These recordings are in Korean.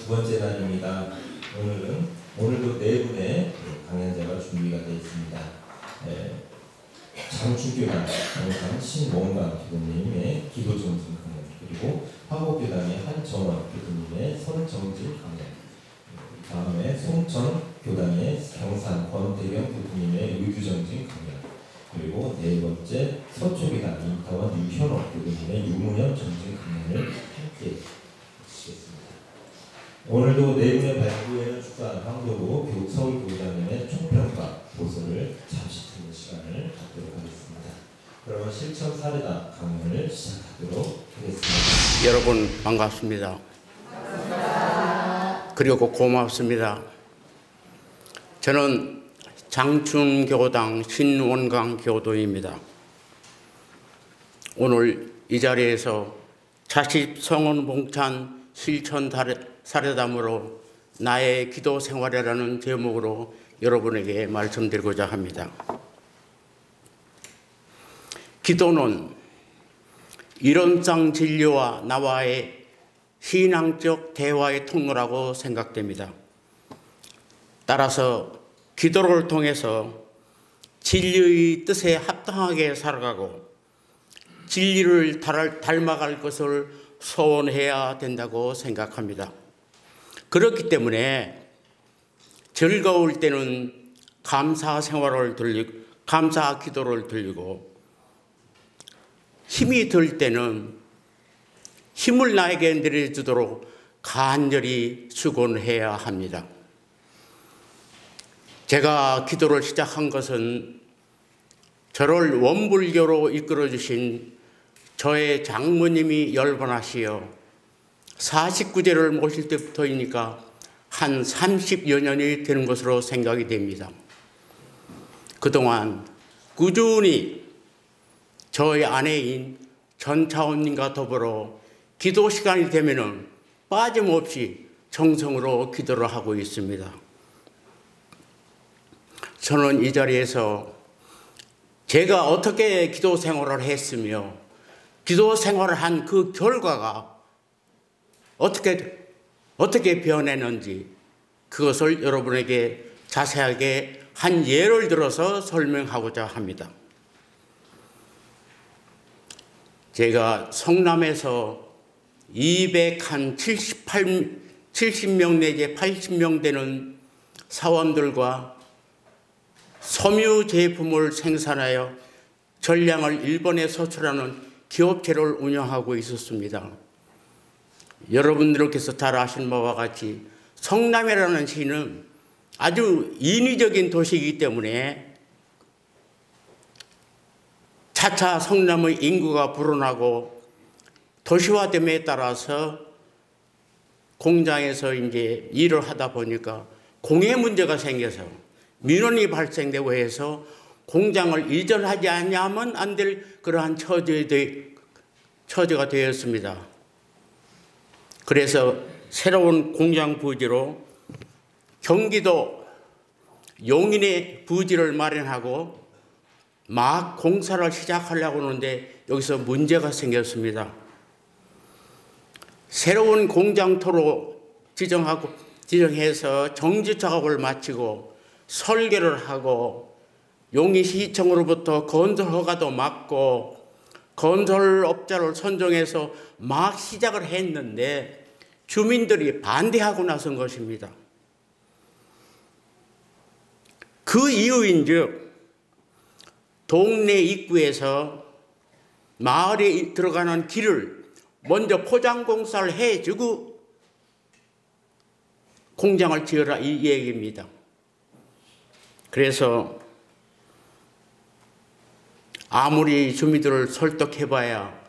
두 번째 날입니다. 오늘도 네 분의 강연자가 준비가 되어 있습니다. 장충교단 강의관 신몽강 교수님의 기도정진 강연, 그리고 화곡교단의 한정원 교수님의 선정진 강연, 다음에 송천교단의 경산 권대경 교수님의 의주정진 강연, 그리고 네 번째 서초교단 임타원 유현옥 교수님의 유무년 정진 강연을 함께 해주시겠습니다. 오늘도 네 분의 발표회를 축소한 황도구 서울교단의 총평과 보고서를 잠시 듣는 시간을 갖도록 하겠습니다. 그러면 실천 사례다 강연을 시작하도록 하겠습니다. 여러분 반갑습니다. 반갑습니다. 그리고 고맙습니다. 저는 장충교당 신원강 교도입니다. 오늘 이 자리에서 자식 성원 봉찬 실천 사례담으로 나의 기도 생활이라는 제목으로 여러분에게 말씀드리고자 합니다. 기도는 이론상 진리와 나와의 신앙적 대화의 통로라고 생각됩니다. 따라서 기도를 통해서 진리의 뜻에 합당하게 살아가고 진리를 닮아갈 것을 소원해야 된다고 생각합니다. 그렇기 때문에 즐거울 때는 감사 기도를 드리고 힘이 들 때는 힘을 나에게 내려주도록 간절히 축원해야 합니다. 제가 기도를 시작한 것은 저를 원불교로 이끌어주신 저의 장모님이 열반하시어 49제를 모실 때부터이니까 한 30여 년이 되는 것으로 생각이 됩니다. 그동안 꾸준히 저의 아내인 전차원님과 더불어 기도 시간이 되면은 빠짐없이 정성으로 기도를 하고 있습니다. 저는 이 자리에서 제가 어떻게 기도 생활을 했으며 기도 생활을 한 그 결과가 어떻게 변했는지 그것을 여러분에게 자세하게 한 예를 들어서 설명하고자 합니다. 제가 성남에서 70명 내지 80명 되는 사원들과 섬유 제품을 생산하여 전량을 일본에 수출하는 기업체를 운영하고 있었습니다. 여러분들께서 잘 아시는 바와 같이 성남이라는 시는 아주 인위적인 도시이기 때문에 차차 성남의 인구가 불어나고 도시화됨에 따라서 공장에서 이제 일을 하다 보니까 공해 문제가 생겨서 민원이 발생되고 해서 공장을 이전하지 않으면 안 될 그러한 처지가 되었습니다. 그래서 새로운 공장 부지로 경기도 용인에 부지를 마련하고 막 공사를 시작하려고 하는데 여기서 문제가 생겼습니다. 새로운 공장토로 지정해서 정지 작업을 마치고 설계를 하고 용인시청으로부터 건설 허가도 받고 건설업자를 선정해서 막 시작을 했는데 주민들이 반대하고 나선 것입니다. 그 이유인즉 동네 입구에서 마을에 들어가는 길을 먼저 포장공사를 해주고 공장을 지어라 이 얘기입니다. 그래서 아무리 주민들을 설득해봐야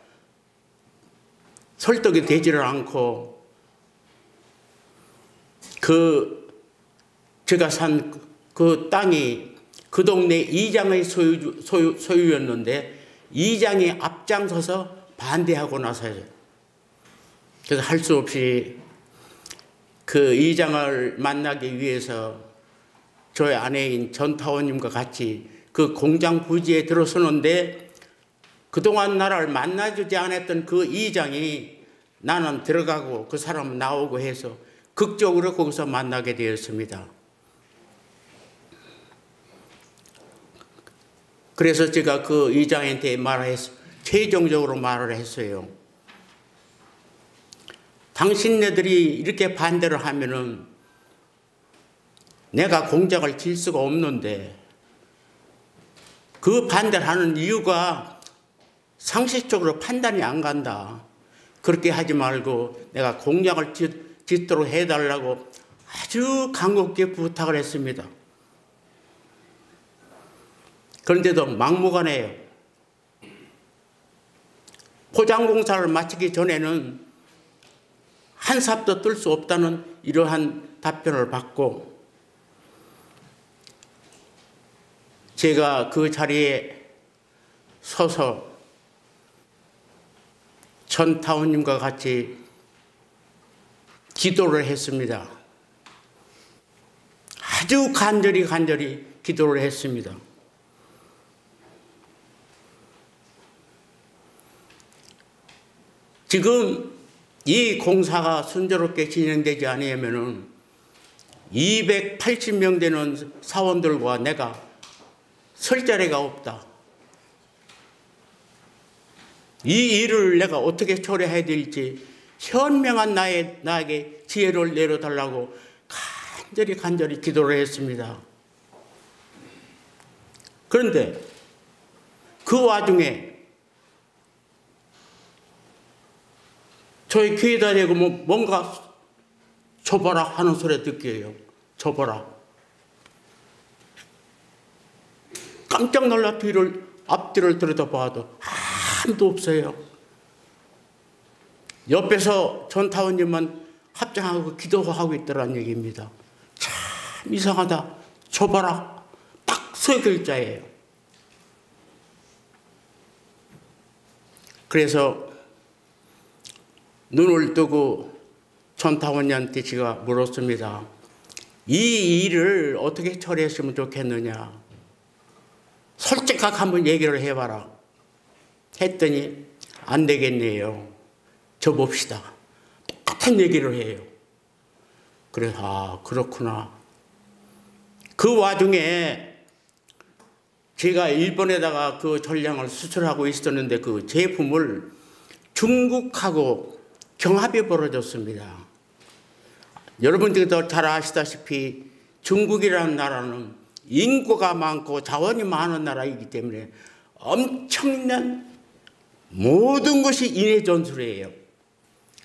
설득이 되지를 않고 제가 산 그 땅이 그 동네 이장의 소유였는데 이장이 앞장서서 반대하고 나서요. 그래서 할 수 없이 그 이장을 만나기 위해서 저의 아내인 전타원님과 같이 그 공장 부지에 들어서는데 그동안 나를 만나주지 않았던 그 이장이 나는 들어가고 그 사람은 나오고 해서 극적으로 거기서 만나게 되었습니다. 그래서 제가 그 이장한테 최종적으로 말을 했어요. 당신네들이 이렇게 반대를 하면은 내가 공장을 질 수가 없는데, 그 반대를 하는 이유가 상식적으로 판단이 안 간다. 그렇게 하지 말고 내가 공장을 짓도록 해달라고 아주 간곡하게 부탁을 했습니다. 그런데도 막무가내예요. 포장공사를 마치기 전에는 한 삽도 뜰 수 없다는 이러한 답변을 받고, 제가 그 자리에 서서 전타원님과 같이 기도를 했습니다. 아주 간절히 기도를 했습니다. 지금 이 공사가 순조롭게 진행되지 않으면은 280명 되는 사원들과 내가 설 자리가 없다. 이 일을 내가 어떻게 처리해야 될지 현명한 나에게 지혜를 내려달라고 간절히 기도를 했습니다. 그런데 그 와중에 저희 귀에다 대고 뭔가 줘봐라 하는 소리 듣게요. 줘봐라. 깜짝 놀라 앞뒤를 들여다봐도 아무도 없어요. 옆에서 전타원님만 합장하고 기도하고 있더란 얘기입니다. 참 이상하다. 줘봐라. 딱 세 글자예요. 그래서 눈을 뜨고 전타원님한테 제가 물었습니다. 이 일을 어떻게 처리했으면 좋겠느냐. 솔직하게 한번 얘기를 해봐라. 했더니 안 되겠네요. 접읍시다. 똑같은 얘기를 해요. 그래서 그렇구나. 그 와중에 제가 일본에다가 그 전량을 수출하고 있었는데 그 제품을 중국하고 경합이 벌어졌습니다. 여러분들도 잘 아시다시피 중국이라는 나라는 인구가 많고 자원이 많은 나라이기 때문에 엄청난 모든 것이 인해 전술이에요.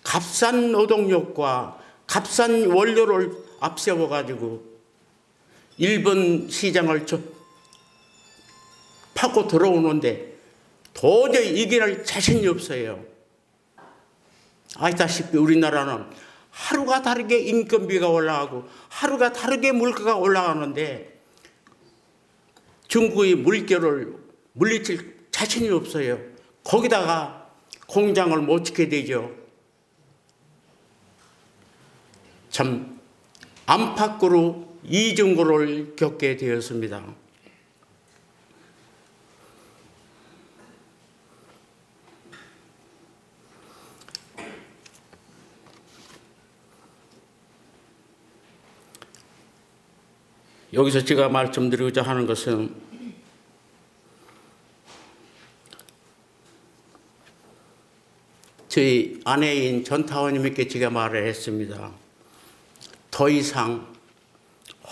값싼 노동력과 값싼 원료를 앞세워가지고 일본 시장을 파고 들어오는데 도저히 이겨낼 자신이 없어요. 아시다시피 우리나라는 하루가 다르게 인건비가 올라가고 하루가 다르게 물가가 올라가는데 중국의 물결을 물리칠 자신이 없어요. 거기다가 공장을 못 짓게 되죠. 참 안팎으로 이중고를 겪게 되었습니다. 여기서 제가 말씀드리고자 하는 것은 저희 아내인 전타원님께 제가 말을 했습니다. 더 이상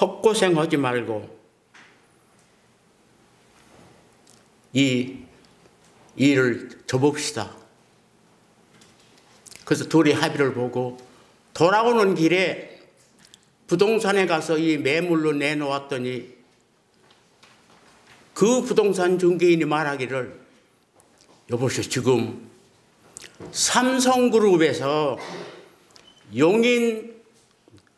헛고생하지 말고 이 일을 접읍시다. 그래서 둘이 합의를 보고 돌아오는 길에 부동산에 가서 이 매물로 내놓았더니 그 부동산 중개인이 말하기를 여보시오, 지금 삼성그룹에서 용인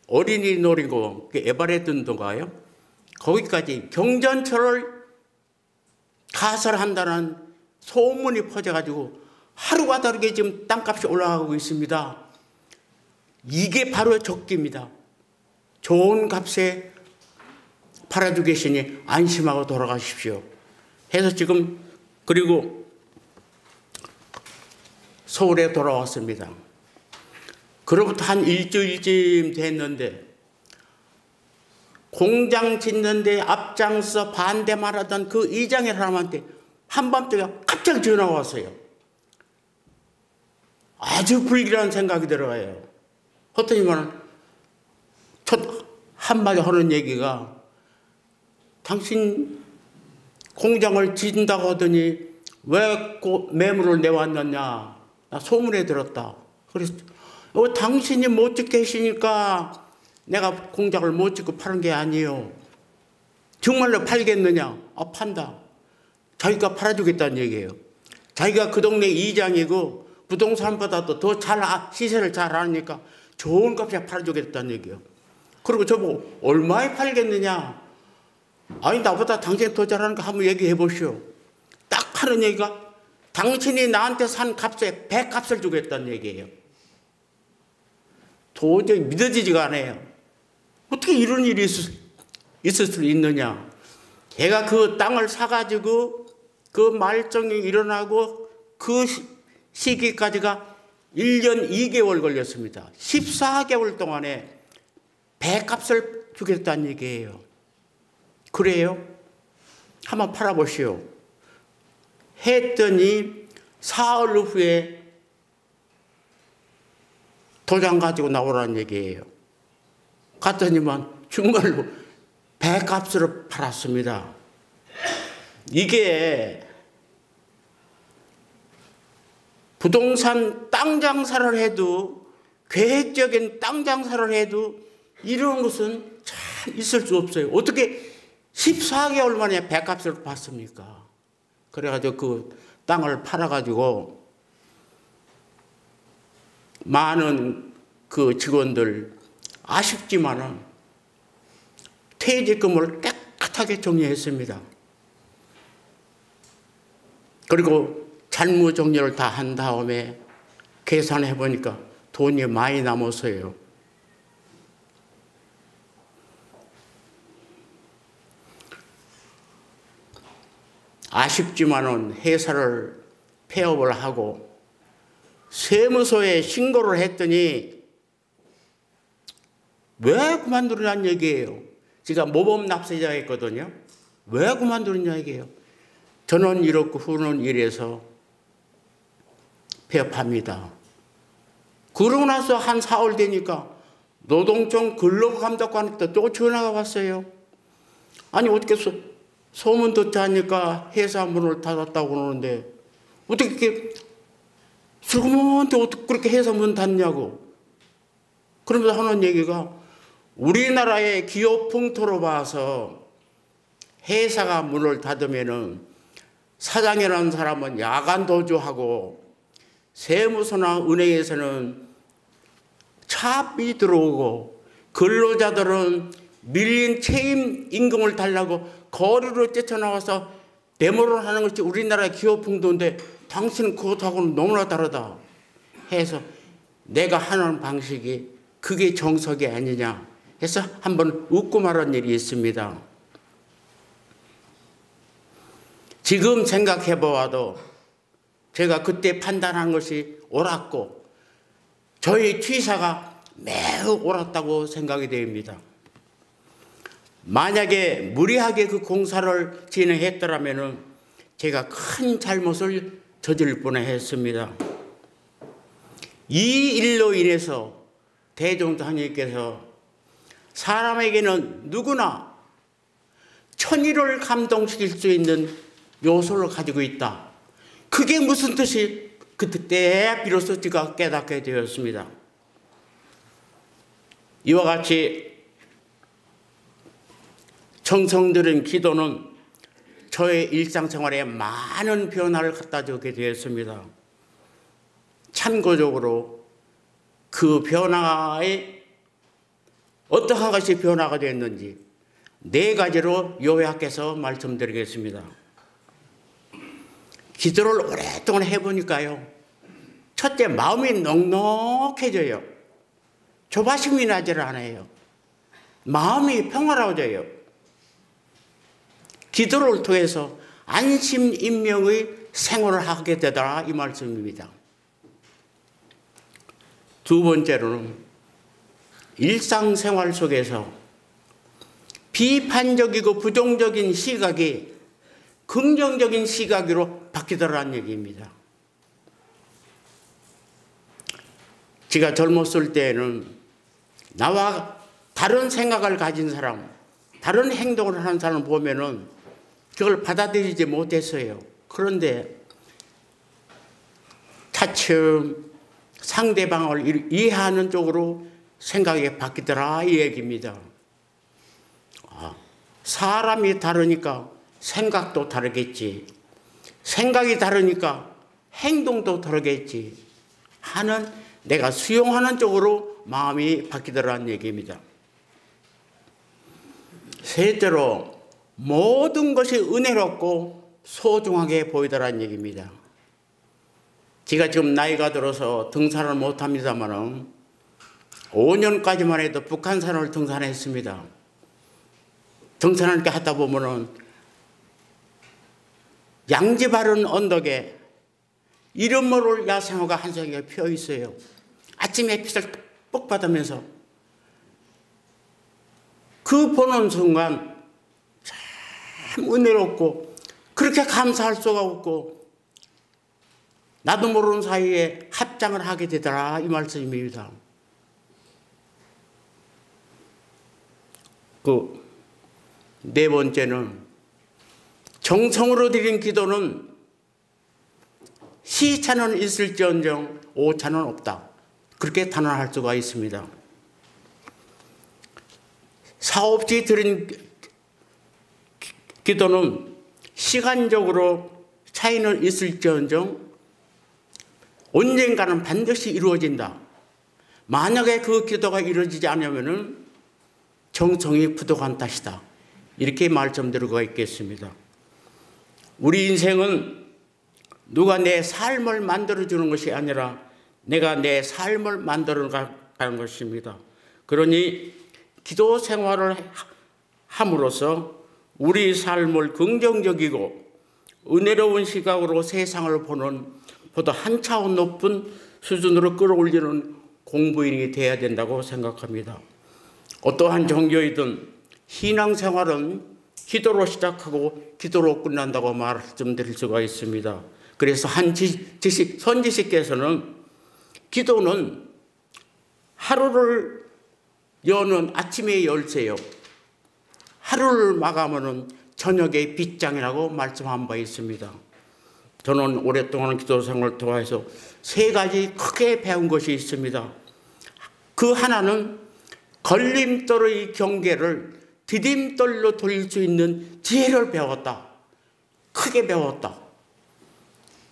어린이 놀이공원, 에버랜드인가요? 거기까지 경전철을 가설한다는 소문이 퍼져가지고 하루가 다르게 지금 땅값이 올라가고 있습니다. 이게 바로 적기입니다. 좋은 값에 팔아주고 계시니 안심하고 돌아가십시오. 해서 지금 그리고 서울에 돌아왔습니다. 그로부터 한 일주일쯤 됐는데 공장 짓는데 앞장서 반대만 하던 그 이장의 사람한테 한밤중에 갑자기 전화가 왔어요. 아주 불길한 생각이 들어요. 어떠니만 첫 한마디 하는 얘기가 당신 공장을 짓는다고 하더니 왜 매물을 내왔느냐. 나 소문에 들었다. 그래서 당신이 못 짓게 하시니까 내가 공장을 못 짓고 파는 게 아니에요. 정말로 팔겠느냐? 판다. 자기가 팔아주겠다는 얘기예요. 자기가 그 동네 이장이고 부동산보다도 더 시세를 잘 아니까 좋은 값에 팔아주겠다는 얘기예요. 그리고 저보고 얼마에 팔겠느냐? 아니 나보다 당신이 더 잘하는 거 한번 얘기해 보시오. 딱 하는 얘기가 당신이 나한테 산 값에 100값을 주겠다는 얘기예요. 도저히 믿어지지가 않아요. 어떻게 이런 일이 있을 수 있느냐. 걔가 그 땅을 사가지고 그 말정이 일어나고 그 시기까지가 1년 2개월 걸렸습니다. 14개월 동안에 배값을 주겠다는 얘기예요. 그래요? 한번 팔아보시오. 했더니 사흘 후에 도장 가지고 나오라는 얘기예요. 갔더니만 정말로 배값으로 팔았습니다. 이게 부동산 땅 장사를 해도 계획적인 땅 장사를 해도 이런 것은 참 있을 수 없어요. 어떻게 14개월 만에 배값을 받습니까? 그래가지고 그 땅을 팔아가지고 많은 그 직원들 아쉽지만은 퇴직금을 깨끗하게 정리했습니다. 그리고 잘무 정리를 다 한 다음에 계산해 보니까 돈이 많이 남았어요. 아쉽지만은 회사를 폐업을 하고 세무서에 신고를 했더니 왜 그만두느냐는 얘기예요. 제가 모범 납세자였거든요. 왜 그만두느냐 얘기예요. 저는 이렇고 후는 이래서 폐업합니다. 그러고 나서 한 4월 되니까 노동청 근로감독관한테 또 전화가 왔어요. 아니 어떻게 소문 듣지 않으니까 회사 문을 닫았다고 그러는데 어떻게 이렇게 슬그머한테 어떻게 그렇게 회사 문 닫냐고. 그러면서 하는 얘기가 우리나라의 기업 풍토로 봐서 회사가 문을 닫으면은 사장이라는 사람은 야간 도주하고 세무서나 은행에서는 차압이 들어오고 근로자들은 밀린 책임 임금을 달라고 거리로 뛰쳐나와서 데모를 하는 것이 우리나라의 기업 풍토인데 당신은 그것하고는 너무나 다르다 해서 내가 하는 방식이 그게 정석이 아니냐 해서 한번 웃고 말한 일이 있습니다. 지금 생각해 보아도 제가 그때 판단한 것이 옳았고 저희 취사가 매우 옳았다고 생각이 됩니다. 만약에 무리하게 그 공사를 진행했더라면 제가 큰 잘못을 저질 뻔했습니다. 이 일로 인해서 대종장님께서 사람에게는 누구나 천일을 감동시킬 수 있는 요소를 가지고 있다. 그게 무슨 뜻이 그때 비로소 제가 깨닫게 되었습니다. 이와 같이 정성들인 기도는 저의 일상생활에 많은 변화를 갖다 주게 되었습니다. 참고적으로 그 변화에 어떠한 것이 변화가 됐는지 4가지로 요약해서 말씀드리겠습니다. 기도를 오랫동안 해보니까요. 첫째, 마음이 넉넉해져요. 조바심이 나질 않아요. 마음이 평화로워져요. 기도를 통해서 안심인명의 생활을 하게 되더라 이 말씀입니다. 두 번째로는 일상생활 속에서 비판적이고 부정적인 시각이 긍정적인 시각으로 바뀌더라는 얘기입니다. 제가 젊었을 때에는 나와 다른 생각을 가진 사람, 다른 행동을 하는 사람을 보면은 그걸 받아들이지 못했어요. 그런데 차츰 상대방을 이해하는 쪽으로 생각이 바뀌더라 이 얘기입니다. 사람이 다르니까 생각도 다르겠지. 생각이 다르니까 행동도 다르겠지 하는 내가 수용하는 쪽으로 마음이 바뀌더라는 얘기입니다. 셋째로 모든 것이 은혜롭고 소중하게 보이더라는 얘기입니다. 제가 지금 나이가 들어서 등산을 못합니다만 5년까지만 해도 북한산을 등산했습니다. 등산을 하다 보면은 양지 바른 언덕에 이름 모를 야생화가 한 송이가 피어 있어요. 아침 햇빛을 뻑 받으면서 그 보는 순간 참 은혜롭고 그렇게 감사할 수가 없고 나도 모르는 사이에 합장을 하게 되더라 이 말씀입니다. 그 네 번째는 정성으로 드린 기도는 시차는 있을지언정 오차는 없다. 그렇게 단언할 수가 있습니다. 사없이 드린 기도는 시간적으로 차이는 있을지언정 언젠가는 반드시 이루어진다. 만약에 그 기도가 이루어지지 않으면 정성이 부족한 탓이다. 이렇게 말씀드리고 있겠습니다. 우리 인생은 누가 내 삶을 만들어주는 것이 아니라 내가 내 삶을 만들어가는 것입니다. 그러니 기도 생활을 함으로써 우리 삶을 긍정적이고 은혜로운 시각으로 세상을 보는 보다 한 차원 높은 수준으로 끌어올리는 공부인이 되어야 된다고 생각합니다. 어떠한 종교이든 신앙생활은 기도로 시작하고 기도로 끝난다고 말씀드릴 수가 있습니다. 그래서 한 선지식께서는 기도는 하루를 여는 아침의 열쇠요. 하루를 마감하는 저녁의 빗장이라고 말씀한 바 있습니다. 저는 오랫동안 기도 생활을 통해서 세 가지 크게 배운 것이 있습니다. 그 하나는 걸림돌의 경계를 디딤돌로 돌릴 수 있는 지혜를 배웠다. 크게 배웠다.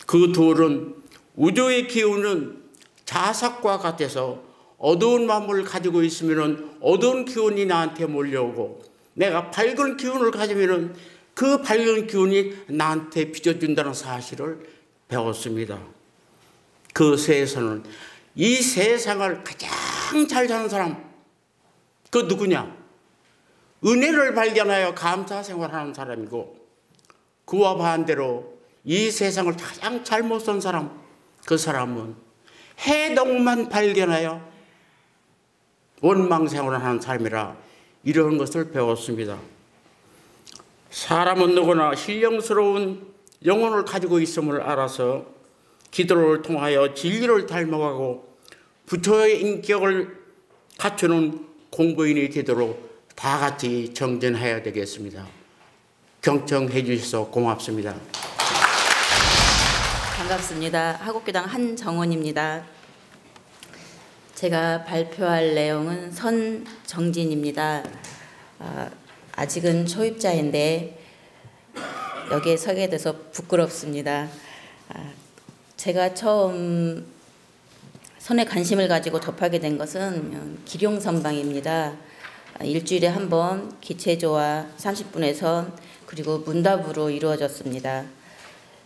그 둘은 우주의 기운은 자석과 같아서 어두운 마음을 가지고 있으면 어두운 기운이 나한테 몰려오고 내가 밝은 기운을 가지면 그 밝은 기운이 나한테 빚어준다는 사실을 배웠습니다. 그 세에서는 이 세상을 가장 잘 사는 사람 그 누구냐? 은혜를 발견하여 감사 생활하는 사람이고 그와 반대로 이 세상을 가장 잘못 산 사람 그 사람은 해독만 발견하여 원망 생활을 하는 삶이라 이런 것을 배웠습니다. 사람은 누구나 신령스러운 영혼을 가지고 있음을 알아서 기도를 통하여 진리를 닮아가고 부처의 인격을 갖추는 공부인이 되도록 다 같이 정진해야 되겠습니다. 경청해 주셔서 고맙습니다. 반갑습니다. 하곡교당 한정원입니다. 제가 발표할 내용은 선정진입니다. 아직은 초입자인데 여기에 서게 돼서 부끄럽습니다. 제가 처음 선에 관심을 가지고 접하게 된 것은 기룡선방입니다. 일주일에 한 번 기체조와 30분의 선 그리고 문답으로 이루어졌습니다.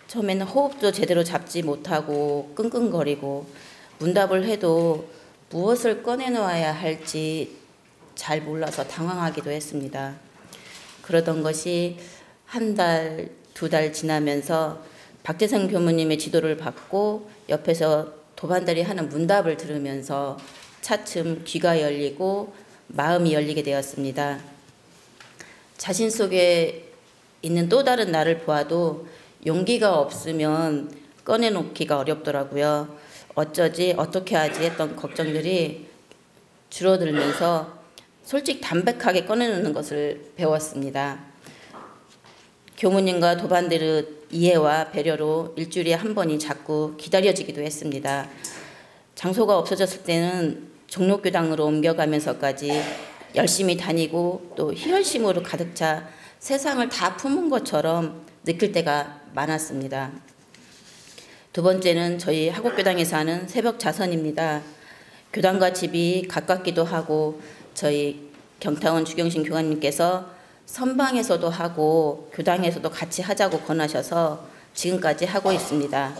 처음에는 호흡도 제대로 잡지 못하고 끙끙거리고 문답을 해도 무엇을 꺼내놓아야 할지 잘 몰라서 당황하기도 했습니다. 그러던 것이 한 달, 두 달 지나면서 박재성 교무님의 지도를 받고 옆에서 도반들이 하는 문답을 들으면서 차츰 귀가 열리고 마음이 열리게 되었습니다. 자신 속에 있는 또 다른 나를 보아도 용기가 없으면 꺼내놓기가 어렵더라고요. 어쩌지 어떻게 하지 했던 걱정들이 줄어들면서 솔직히 담백하게 꺼내놓는 것을 배웠습니다. 교무님과 도반들의 이해와 배려로 일주일에 한 번이 자꾸 기다려지기도 했습니다. 장소가 없어졌을 때는 종로교당으로 옮겨가면서까지 열심히 다니고 또 희열심으로 가득 차 세상을 다 품은 것처럼 느낄 때가 많았습니다. 두 번째는 저희 하곡교당에서 하는 새벽 자선입니다. 교당과 집이 가깝기도 하고 저희 경타원 주경신 교관님께서 선방에서도 하고 교당에서도 같이 하자고 권하셔서 지금까지 하고 있습니다.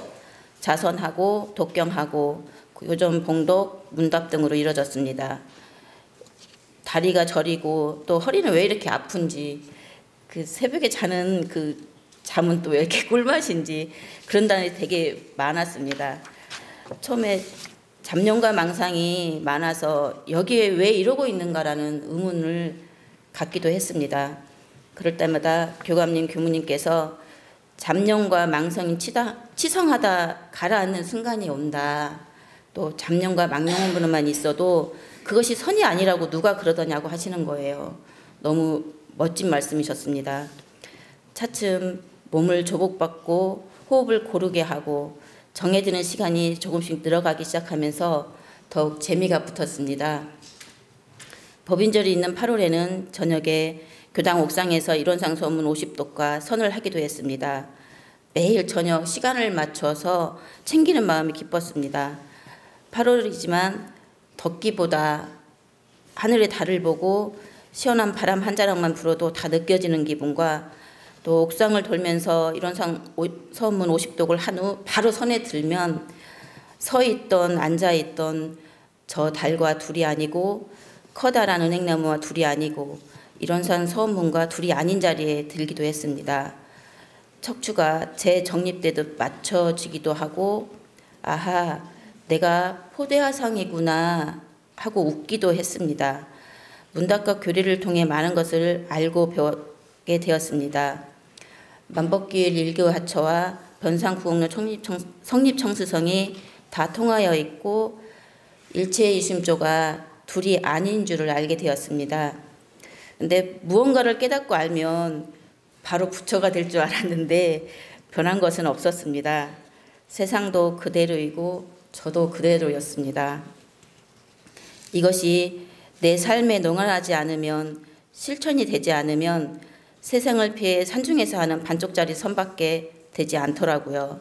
자선하고 독경하고 요즘 봉독, 문답 등으로 이루어졌습니다. 다리가 저리고 또 허리는 왜 이렇게 아픈지, 그 새벽에 자는 그 잠은 또 왜 이렇게 꿀맛인지 그런 단이 되게 많았습니다. 처음에 잡념과 망상이 많아서 여기에 왜 이러고 있는가라는 의문을 갖기도 했습니다. 그럴 때마다 교감님, 교무님께서 잡념과 망성이 치성하다 가라앉는 순간이 온다. 또 잡념과 망념만 있어도 그것이 선이 아니라고 누가 그러더냐고 하시는 거예요. 너무 멋진 말씀이셨습니다. 차츰 몸을 조복받고 호흡을 고르게 하고 정해지는 시간이 조금씩 늘어가기 시작하면서 더욱 재미가 붙었습니다. 법인절이 있는 8월에는 저녁에 교당 옥상에서 일원상 소문 50독과 선을 하기도 했습니다. 매일 저녁 시간을 맞춰서 챙기는 마음이 기뻤습니다. 8월이지만 덥기보다 하늘의 달을 보고 시원한 바람 한 자락만 불어도 다 느껴지는 기분과 또 옥상을 돌면서 일원상 서문 50독을 한 후 바로 선에 들면 서 있던 앉아 있던 저 달과 둘이 아니고 커다란 은행나무와 둘이 아니고 일원산 서문과 둘이 아닌 자리에 들기도 했습니다. 척추가 재정립되듯 맞춰지기도 하고 아하 내가 포대화상이구나 하고 웃기도 했습니다. 문답과 교리를 통해 많은 것을 알고 배우게 되었습니다. 만법기일 일교하처와 변상구옥로 성립청수성이 다 통하여 있고 일체이심조가 둘이 아닌 줄을 알게 되었습니다. 근데 무언가를 깨닫고 알면 바로 부처가 될 줄 알았는데 변한 것은 없었습니다. 세상도 그대로이고 저도 그대로였습니다. 이것이 내 삶에 농안하지 않으면 실천이 되지 않으면 세상을 피해 산중에서 하는 반쪽짜리 선밖에 되지 않더라고요.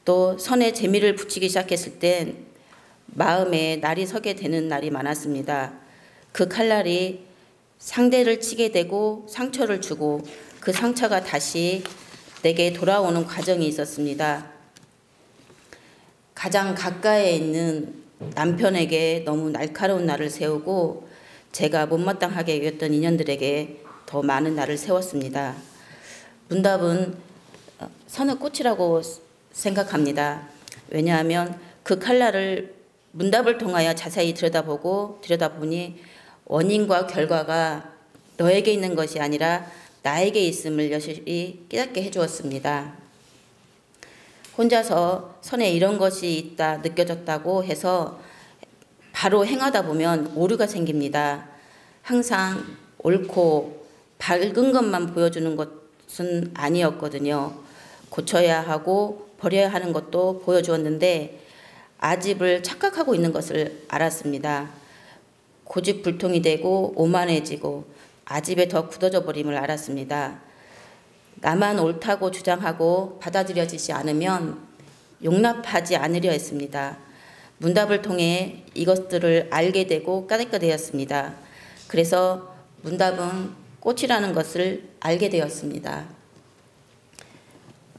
또 선에 재미를 붙이기 시작했을 땐 마음에 날이 서게 되는 날이 많았습니다. 그 칼날이 상대를 치게 되고 상처를 주고 그 상처가 다시 내게 돌아오는 과정이 있었습니다. 가장 가까이에 있는 남편에게 너무 날카로운 날을 세우고 제가 못마땅하게 여겼던 인연들에게 더 많은 날을 세웠습니다. 문답은 선의 꽃이라고 생각합니다. 왜냐하면 그 칼날을 문답을 통하여 자세히 들여다보니 원인과 결과가 너에게 있는 것이 아니라 나에게 있음을 여실히 깨닫게 해주었습니다. 혼자서 선에 이런 것이 있다 느껴졌다고 해서 바로 행하다 보면 오류가 생깁니다. 항상 옳고 밝은 것만 보여주는 것은 아니었거든요. 고쳐야 하고 버려야 하는 것도 보여주었는데 아집을 착각하고 있는 것을 알았습니다. 고집불통이 되고 오만해지고 아집에 더 굳어져 버림을 알았습니다. 나만 옳다고 주장하고 받아들여지지 않으면 용납하지 않으려 했습니다. 문답을 통해 이것들을 알게 되고 깨닫게 되었습니다. 그래서 문답은 꽃이라는 것을 알게 되었습니다.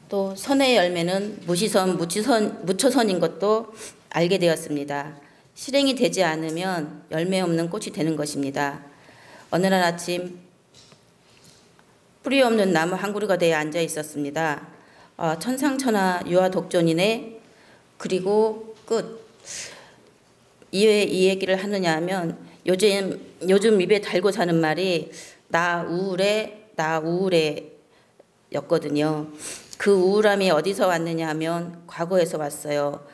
또 선의 열매는 무시선, 무초선인 것도 알게 되었습니다. 실행이 되지 않으면 열매 없는 꽃이 되는 것입니다. 어느 날 아침 뿌리 없는 나무 한 그루가 되어 앉아 있었습니다. 천상천하 유아독존이네. 그리고 끝. 왜 이 얘기를 하느냐 하면 요즘 입에 달고 사는 말이 나 우울해 였거든요. 그 우울함이 어디서 왔느냐 하면 과거에서 왔어요.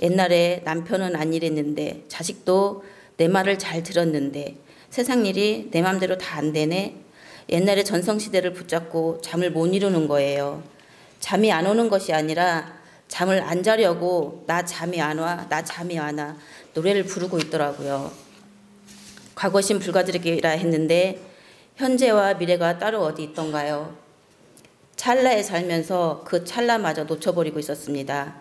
옛날에 남편은 안 이랬는데 자식도 내 말을 잘 들었는데 세상 일이 내 맘대로 다 안 되네. 옛날에 전성시대를 붙잡고 잠을 못 이루는 거예요. 잠이 안 오는 것이 아니라 잠을 안 자려고 나 잠이 안 와 노래를 부르고 있더라고요. 과거신 불가들이라 했는데 현재와 미래가 따로 어디 있던가요? 찰나에 살면서 그 찰나마저 놓쳐버리고 있었습니다.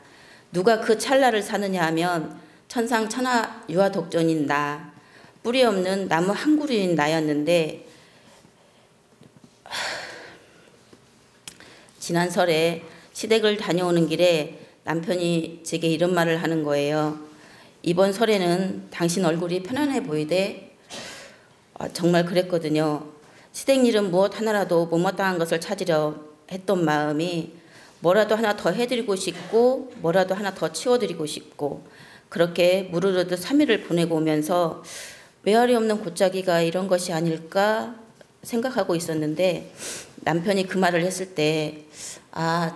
누가 그 찰나를 사느냐 하면 천상천하 유아독존인 나, 뿌리 없는 나무 한 그루인 나였는데 지난 설에 시댁을 다녀오는 길에 남편이 제게 이런 말을 하는 거예요. 이번 설에는 당신 얼굴이 편안해 보이대. 정말 그랬거든요. 시댁 일은 무엇 하나라도 못마땅한 것을 찾으려 했던 마음이 뭐라도 하나 더 해드리고 싶고 뭐라도 하나 더 치워드리고 싶고 그렇게 무르르듯 3일을 보내고 오면서 메아리 없는 골짜기가 이런 것이 아닐까 생각하고 있었는데 남편이 그 말을 했을 때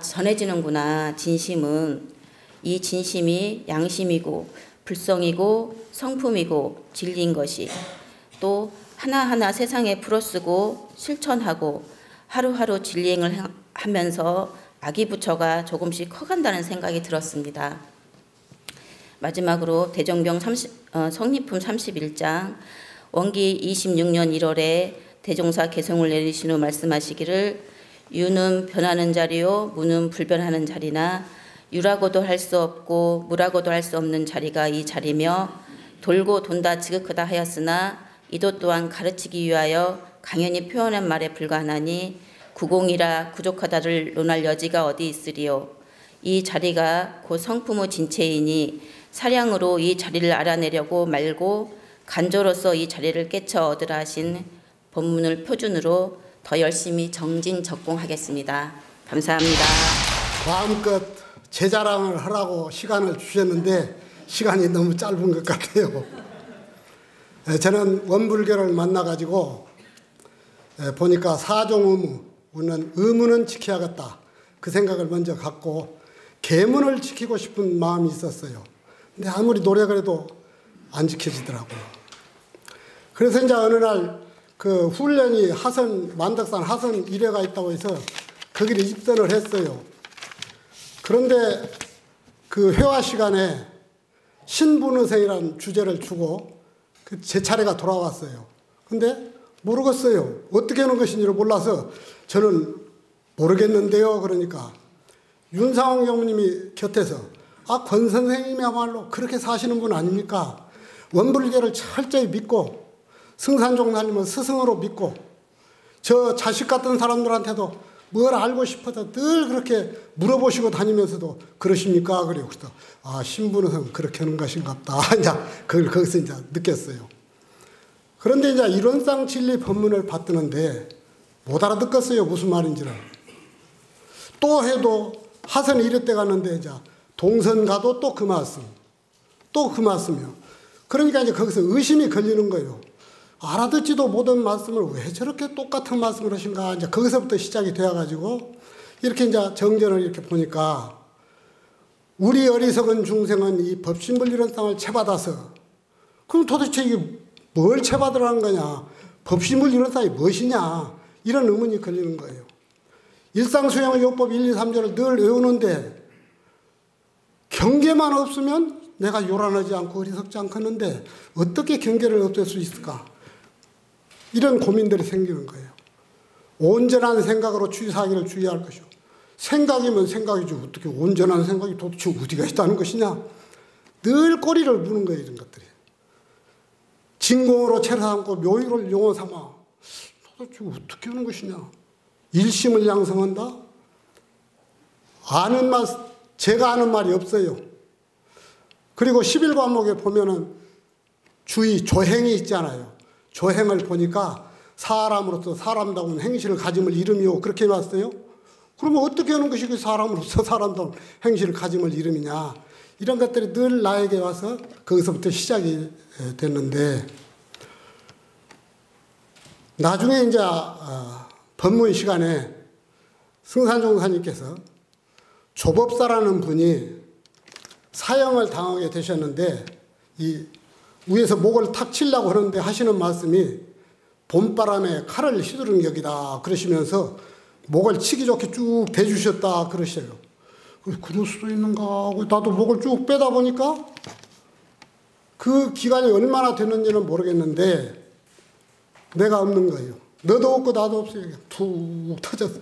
전해지는구나. 진심은 이 진심이 양심이고 불성이고 성품이고 진리인 것이 또 하나하나 세상에 풀어쓰고 실천하고 하루하루 진리행을 하면서 아기 부처가 조금씩 커간다는 생각이 들었습니다. 마지막으로 대종병 성리품 31장 원기 26년 1월에 대종사 개성을 내리신 후 말씀하시기를 유는 변하는 자리요 무는 불변하는 자리나 유라고도 할 수 없고 무라고도 할 수 없는 자리가 이 자리며 돌고 돈다 지극하다 하였으나 이도 또한 가르치기 위하여 강연히 표현한 말에 불과하나니 구공이라 부족하다를 논할 여지가 어디 있으리요. 이 자리가 곧 성품의 진체이니 사량으로 이 자리를 알아내려고 말고 간조로서 이 자리를 깨쳐 얻으라 하신 본문을 표준으로 더 열심히 정진적공하겠습니다. 감사합니다. 마음껏 제 자랑을 하라고 시간을 주셨는데 시간이 너무 짧은 것 같아요. 저는 원불교를 만나가지고 보니까 사종의무, 우리는 의무는 지켜야겠다. 그 생각을 먼저 갖고 계문을 지키고 싶은 마음이 있었어요. 근데 아무리 노력을 해도 안 지켜지더라고요. 그래서 이제 어느 날 그 훈련이 만덕산 하선 1회가 있다고 해서 거기를 입선을 했어요. 그런데 그 회화 시간에 신분의생이라는 주제를 주고 제 차례가 돌아왔어요. 근데 모르겠어요. 어떻게 하는 것인지를 몰라서 저는 모르겠는데요. 그러니까 윤상홍 교무님이 곁에서 권 선생님이야말로 그렇게 사시는 분 아닙니까? 원불교를 철저히 믿고 승산종사님은 스승으로 믿고 저 자식 같은 사람들한테도 뭘 알고 싶어서 늘 그렇게 물어보시고 다니면서도 그러십니까? 그래요. 그래서 신분은 그렇게 하는 것인갑다. 이제 그걸 거기서 이제 느꼈어요. 그런데 이제 이론상 진리 법문을 받드는데 못 알아듣겠어요. 무슨 말인지를. 또 해도 하선 1회 때 갔는데 이제 동선 가도 또 그 말씀. 또 그 말씀이요. 그러니까 이제 거기서 의심이 걸리는 거예요. 알아듣지도 못한 말씀을 왜 저렇게 똑같은 말씀을 하신가. 이제 거기서부터 시작이 되어가지고 이렇게 이제 정전을 이렇게 보니까 우리 어리석은 중생은 이 법신불이론상을 채받아서 그럼 도대체 이게 뭘 채받으라는 거냐. 법신불이론상이 무엇이냐. 이런 의문이 걸리는 거예요. 일상수양의 요법 1, 2, 3절을 늘 외우는데 경계만 없으면 내가 요란하지 않고 어리석지 않겠는데 어떻게 경계를 얻을 수 있을까? 이런 고민들이 생기는 거예요. 온전한 생각으로 취사하기를 주의할 것이고 생각이면 생각이지 어떻게 온전한 생각이 도대체 어디가 있다는 것이냐. 늘 꼬리를 무는 거예요. 이런 것들이. 진공으로 채를 삼고 묘의를 용어 삼아 도대체 어떻게 하는 것이냐. 일심을 양성한다? 제가 아는 말이 없어요. 그리고 11과목에 보면은 조행이 있잖아요. 조행을 보니까 사람으로서 사람다운 행실을 가짐을 이름이요. 그렇게 해놨어요. 그러면 어떻게 하는 것이 그 사람으로서 사람다운 행실을 가짐을 이름이냐. 이런 것들이 늘 나에게 와서 거기서부터 시작이 됐는데 나중에 이제 법문 시간에 승산종사님께서 조법사라는 분이 사형을 당하게 되셨는데 이 위에서 목을 탁 치려고 하는데 하시는 말씀이 봄바람에 칼을 휘두른 격이다 그러시면서 목을 치기 좋게 쭉 대주셨다 그러셔요. 그럴 수도 있는가 하고 나도 목을 쭉 빼다 보니까 그 기간이 얼마나 됐는지는 모르겠는데 내가 없는 거예요. 너도 없고 나도 없어요. 그냥 푹 터졌어.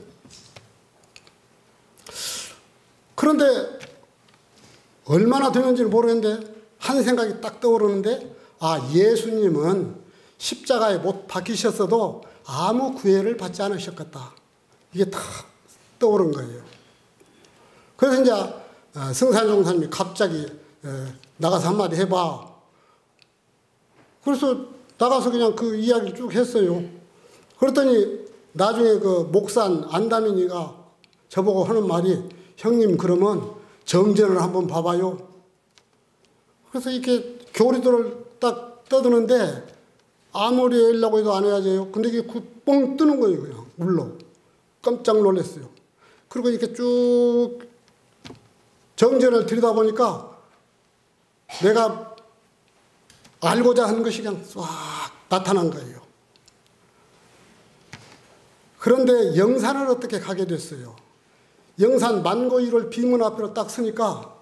그런데 얼마나 되는지는 모르겠는데 한 생각이 딱 떠오르는데 예수님은 십자가에 못 박히셨어도 아무 구애를 받지 않으셨겠다. 이게 딱 떠오른 거예요. 그래서 이제 승산종사님이 갑자기 나가서 한마디 해봐. 그래서 나가서 그냥 그 이야기를 쭉 했어요. 그랬더니 나중에 그 목산 안다민이가 저보고 하는 말이 형님 그러면 정전을 한번 봐봐요. 그래서 이렇게 교리들을 딱 떠드는데 아무리 하려고 해도 안 해야죠. 근데 이게 뻥 뜨는 거예요. 그냥 물로. 깜짝 놀랐어요. 그리고 이렇게 쭉 정전을 들여다보니까 내가 알고자 하는 것이 그냥 싹 나타난 거예요. 그런데 영산을 어떻게 가게 됐어요. 영산 만고일월 비문 앞으로 딱 서니까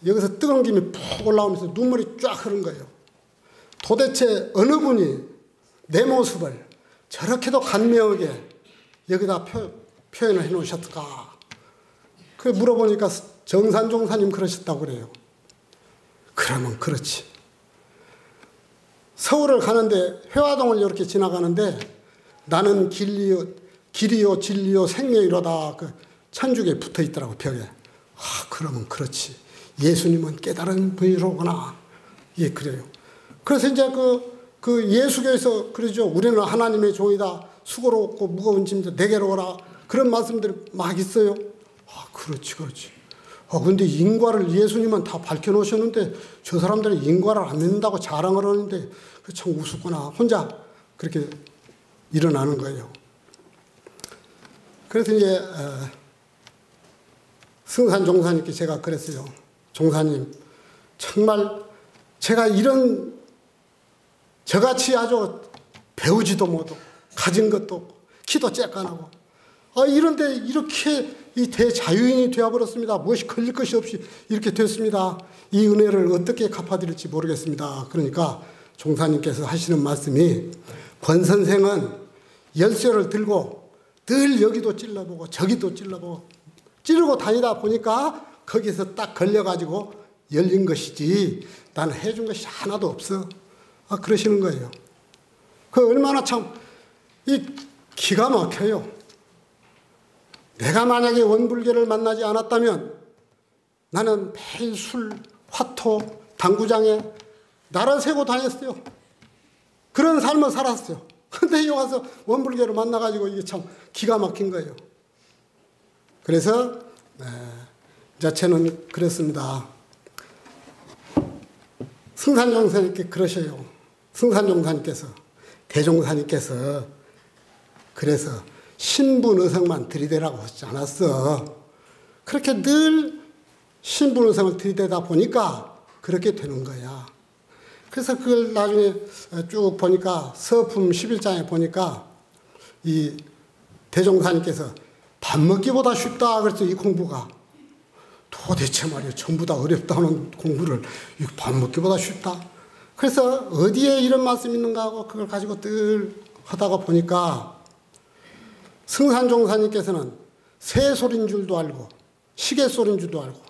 여기서 뜨거운 김이 푹 올라오면서 눈물이 쫙 흐른 거예요. 도대체 어느 분이 내 모습을 저렇게도 간명하게 여기다 표현을 해 놓으셨을까. 그 물어보니까 정산종사님 그러셨다고 그래요. 그러면 그렇지. 서울을 가는데 회화동을 이렇게 지나가는데 나는 길이요 진리요 생명이로다 그 천주교에 붙어 있더라고 벽에. 그러면 그렇지. 예수님은 깨달은 분이로구나. 예, 그래요. 그래서 이제 그 예수교에서 그러죠. 우리는 하나님의 종이다. 수고롭고 무거운 짐도 내게로 오라. 그런 말씀들이 막 있어요. 그렇지. 근데 인과를 예수님은 다 밝혀놓으셨는데 저 사람들은 인과를 안 믿는다고 자랑을 하는데 참 우습구나. 혼자 그렇게 일어나는 거예요. 그래서 이제 승산 종사님께 제가 그랬어요. 종사님, 정말 제가 이런 저같이 아주 배우지도 못하고 가진 것도 없고 키도 쬐깐하고 이런데 이렇게 이 대자유인이 되어버렸습니다. 무엇이 걸릴 것이 없이 이렇게 됐습니다. 이 은혜를 어떻게 갚아드릴지 모르겠습니다. 그러니까 종사님께서 하시는 말씀이 권선생은 열쇠를 들고 늘 여기도 찔러보고 저기도 찔러보고 찌르고 다니다 보니까 거기서 딱 걸려가지고 열린 것이지 나는 해준 것이 하나도 없어. 그러시는 거예요. 그 얼마나 참 기가 막혀요. 내가 만약에 원불교를 만나지 않았다면 나는 매일 술, 화토, 당구장에 나를 세고 다녔어요. 그런 삶을 살았어요. 근데 여기 와서 원불교를 만나가지고 이게 참 기가 막힌 거예요. 그래서 저는 그랬습니다. 승산종사님께 그러셔요. 승산종사님께서 대종사님께서 그래서 신분의성만 들이대라고 하지 않았어. 그렇게 늘 신분의성을 들이대다 보니까 그렇게 되는 거야. 그래서 그걸 나중에 쭉 보니까 서품 11장에 보니까 이 대종사님께서 밥 먹기보다 쉽다 그랬어요. 이 공부가. 도대체 말이에요. 전부 다 어렵다는 공부를 밥 먹기보다 쉽다. 그래서 어디에 이런 말씀이 있는가 하고 그걸 가지고 늘 하다가 보니까 승산종사님께서는 새 소리인 줄도 알고 시계 소리인 줄도 알고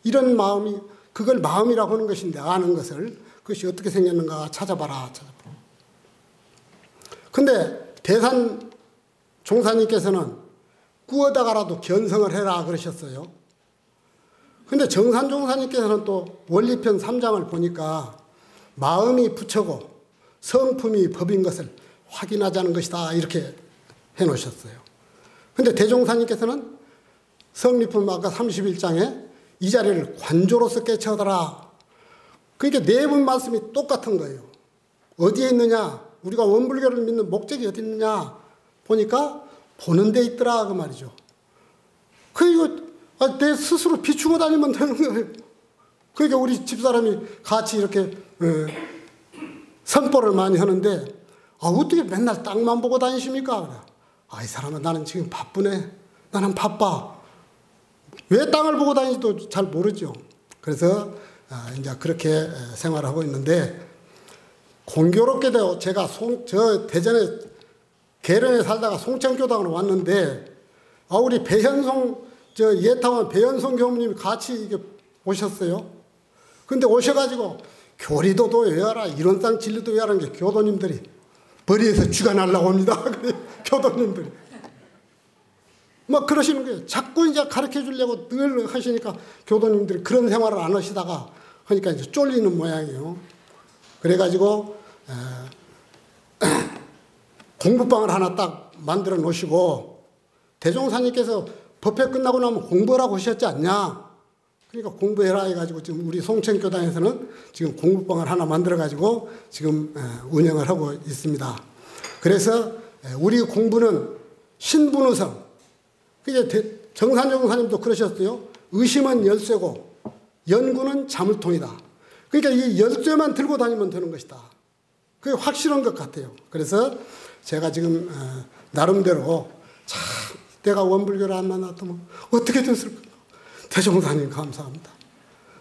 이런 마음이 그걸 마음이라고 하는 것인데 아는 것을 그것이 어떻게 생겼는가 찾아봐라. 근데 대산 종사님께서는 꾸어다가라도 견성을 해라 그러셨어요. 근데 정산 종사님께서는 또 원리편 3장을 보니까 마음이 부처고 성품이 법인 것을 확인하자는 것이다 이렇게 해놓으셨어요. 근데 대종사님께서는 성리품 아까 31장에 이 자리를 관조로서 깨쳐더라. 그러니까 네 분 말씀이 똑같은 거예요. 어디에 있느냐? 우리가 원불교를 믿는 목적이 어디 있느냐? 보니까 보는 데 있더라 그 말이죠. 그리고 내 스스로 비추고 다니면 되는 거예요. 그러니까 우리 집사람이 같이 이렇게 선포를 많이 하는데 어떻게 맨날 땅만 보고 다니십니까? 이 사람은 나는 지금 바쁘네. 나는 바빠. 왜 땅을 보고 다니지도 잘 모르죠. 그래서 이제 그렇게 생활하고 있는데 공교롭게도 제가 저 대전에 계령에 살다가 송천교당으로 왔는데 우리 배현송 예타원 배현송 교무님이 같이 이게 오셨어요. 근데 오셔가지고 교리도도 외워라, 이론상 진리도 외워라는 게 교도님들이 머리에서 쥐가 날라옵니다. 교도님들이 막 그러시는 거예요. 자꾸 이제 가르쳐 주려고 늘 하시니까 교도님들이 그런 생활을 안 하시다가 하니까 이제 쫄리는 모양이에요. 그래가지고 공부방을 하나 딱 만들어 놓으시고 대종사님께서 법회 끝나고 나면 공부하라고 하셨지 않냐. 그러니까 공부해라 해가지고 지금 우리 송천교단에서는 지금 공부방을 하나 만들어가지고 지금 운영을 하고 있습니다. 그래서 우리 공부는 신분의성. 정산정사님도 그러셨어요. 의심은 열쇠고 연구는 자물통이다. 그러니까 이 열쇠만 들고 다니면 되는 것이다. 그게 확실한 것 같아요. 그래서 제가 지금 나름대로 참 내가 원불교를 안 만났다면 어떻게 됐을까. 대종사님 감사합니다.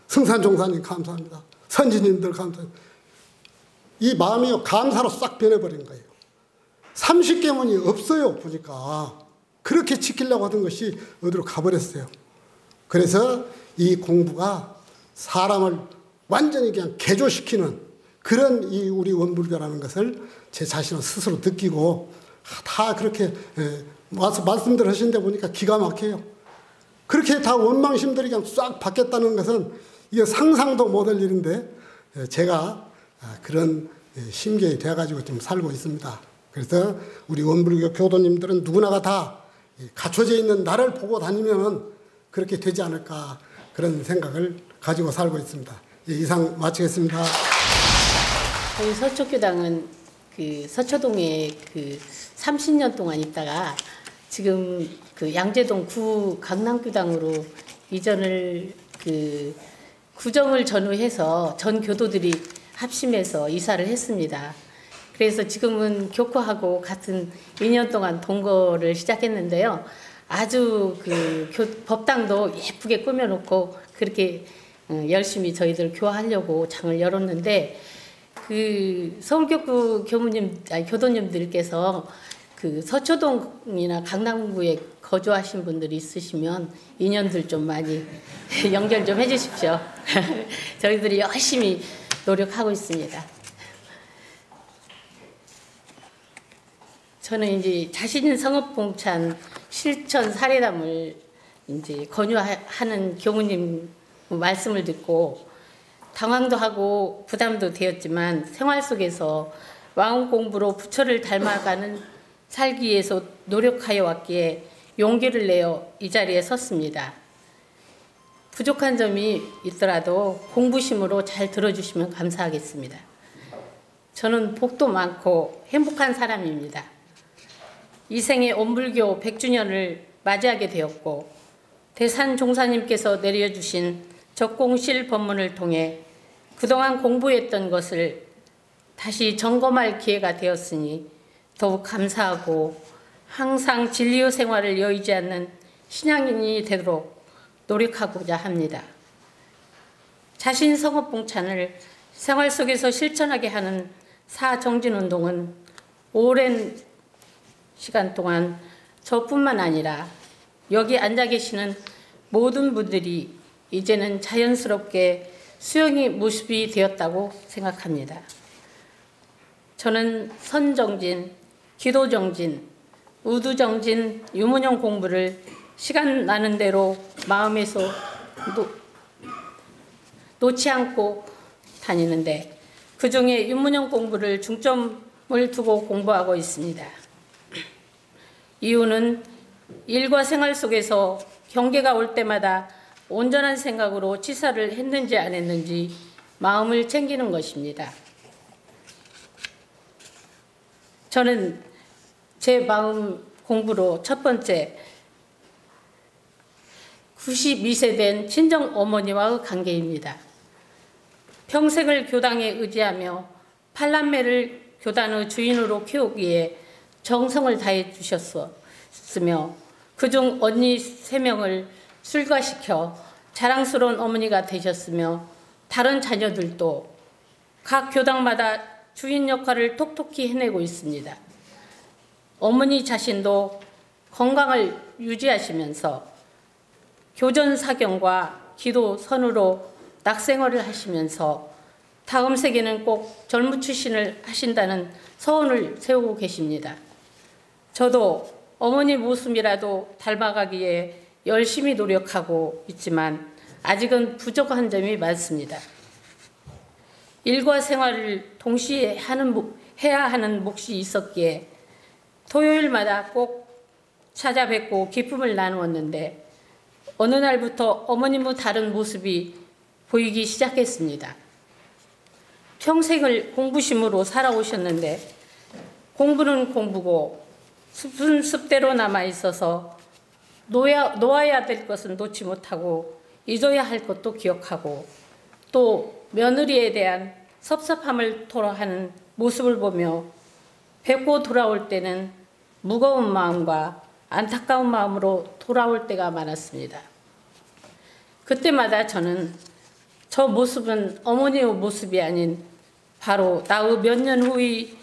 승산종사님 감사합니다. 선지님들 감사합니다. 이 마음이 감사로 싹 변해버린 거예요. 30계문이 없어요. 보니까 그렇게 지키려고 하던 것이 어디로 가버렸어요. 그래서 이 공부가 사람을 완전히 그냥 개조시키는 그런 이 우리 원불교라는 것을 제 자신은 스스로 느끼고 다 그렇게 와서 말씀들 하시는데 보니까 기가 막혀요. 그렇게 다 원망심들이 그냥 싹 바뀌었다는 것은 이게 상상도 못할 일인데 제가 그런 심경이 되어가지고 지금 살고 있습니다. 그래서 우리 원불교 교도님들은 누구나가 다 갖춰져 있는 나를 보고 다니면 그렇게 되지 않을까 그런 생각을 가지고 살고 있습니다. 이상 마치겠습니다. 저희 서초교당은 그 서초동에 30년 동안 있다가 지금 양재동 구 강남교당으로 이전을 구정을 전후해서 전 교도들이 합심해서 이사를 했습니다. 그래서 지금은 교구하고 같은 2년 동안 동거를 시작했는데요. 아주 법당도 예쁘게 꾸며놓고 그렇게 열심히 저희들 교화하려고 장을 열었는데 서울교구 교도님들께서 서초동이나 강남구에 거주하신 분들이 있으시면 인연들 좀 많이 연결 좀 해주십시오. 저희들이 열심히 노력하고 있습니다. 저는 이제 자신 성업봉찬 실천 사례담을 이제 권유하는 교무님 말씀을 듣고 당황도 하고 부담도 되었지만 생활 속에서 왕후 공부로 부처를 닮아가는 살기 위해서 노력하여 왔기에 용기를 내어 이 자리에 섰습니다. 부족한 점이 있더라도 공부심으로 잘 들어주시면 감사하겠습니다. 저는 복도 많고 행복한 사람입니다. 이 생에 원불교 100주년을 맞이하게 되었고 대산 종사님께서 내려주신 적공실 법문을 통해 그동안 공부했던 것을 다시 점검할 기회가 되었으니 더욱 감사하고 항상 진리의 생활을 여의지 않는 신앙인이 되도록 노력하고자 합니다. 자신 성업봉찬을 생활 속에서 실천하게 하는 사정진운동은 오랜 시간 동안 저뿐만 아니라 여기 앉아 계시는 모든 분들이 이제는 자연스럽게 수용의 모습이 되었다고 생각합니다. 저는 선정진, 기도정진, 우두정진, 유문용 공부를 시간 나는 대로 마음에서 놓지 않고 다니는데 그중에 유문용 공부를 중점을 두고 공부하고 있습니다. 이유는 일과 생활 속에서 경계가 올 때마다 온전한 생각으로 치사를 했는지 안 했는지 마음을 챙기는 것입니다. 저는 제 마음 공부로 첫 번째, 92세 된 친정 어머니와의 관계입니다. 평생을 교당에 의지하며 8남매를 교단의 주인으로 키우기에 정성을 다해 주셨으며 그중 언니 3명을 출가시켜 자랑스러운 어머니가 되셨으며 다른 자녀들도 각 교당마다 주인 역할을 톡톡히 해내고 있습니다. 어머니 자신도 건강을 유지하시면서 교전 사경과 기도 선으로 낙생활을 하시면서 다음 세계는 꼭 절무 출신을 하신다는 서원을 세우고 계십니다. 저도 어머니 모습이라도 닮아가기에 열심히 노력하고 있지만 아직은 부족한 점이 많습니다. 일과 생활을 동시에 해야 하는 몫이 있었기에 토요일마다 꼭 찾아뵙고 기쁨을 나누었는데 어느 날부터 어머님의 다른 모습이 보이기 시작했습니다. 평생을 공부심으로 살아오셨는데 공부는 공부고 습은 습대로 남아있어서 놓아야 될 것은 놓지 못하고 잊어야 할 것도 기억하고 또 며느리에 대한 섭섭함을 토로하는 모습을 보며 뵙고 돌아올 때는 무거운 마음과 안타까운 마음으로 돌아올 때가 많았습니다. 그때마다 저는 저 모습은 어머니의 모습이 아닌 바로 나의 몇 년 후의